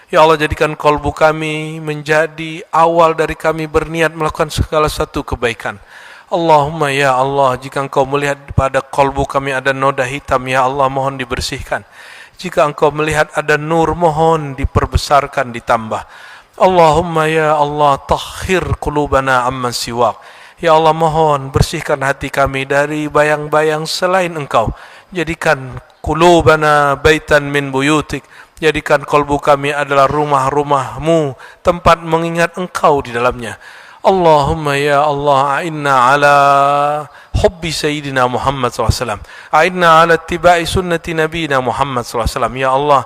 S1: Ya Allah, jadikan kolbu kami menjadi awal dari kami berniat melakukan segala satu kebaikan. Allahumma ya Allah, jika Engkau melihat pada kolbu kami ada noda hitam, ya Allah mohon dibersihkan. Jika Engkau melihat ada nur, mohon diperbesarkan, ditambah. Allahumma ya Allah, tahhir qulubana amman siwak. Ya Allah, mohon bersihkan hati kami dari bayang-bayang selain Engkau. Jadikan qulubana baitan min buyutik. Jadikan kolbu kami adalah rumah-rumah-Mu, tempat mengingat Engkau di dalamnya. Allahumma ya Allah, a'inna ala hubbi Sayyidina Muhammad SAW. A'inna ala tibai sunnati Nabina Muhammad SAW. Ya Allah,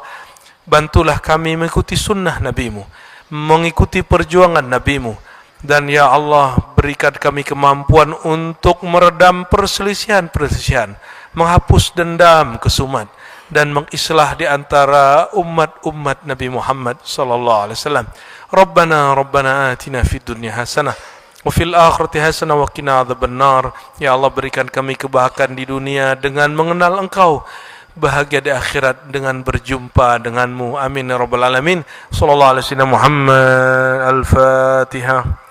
S1: bantulah kami mengikuti sunnah Nabi-Mu, mengikuti perjuangan Nabi-Mu. Dan ya Allah, berikan kami kemampuan untuk meredam perselisihan-perselisihan, menghapus dendam, kesumat, dan mengislah di antara umat-umat Nabi Muhammad sallallahu alaihi wasallam. Rabbana atina fid dunya hasanah wa fil akhirati hasanah wa qina adzabannar. Ya Allah, berikan kami kebahagiaan di dunia dengan mengenal Engkau, bahagia di akhirat dengan berjumpa denganmu. Amin ya rabbal alamin. Sallallahu alaihi wasallam. Muhammad. Al-Fatihah.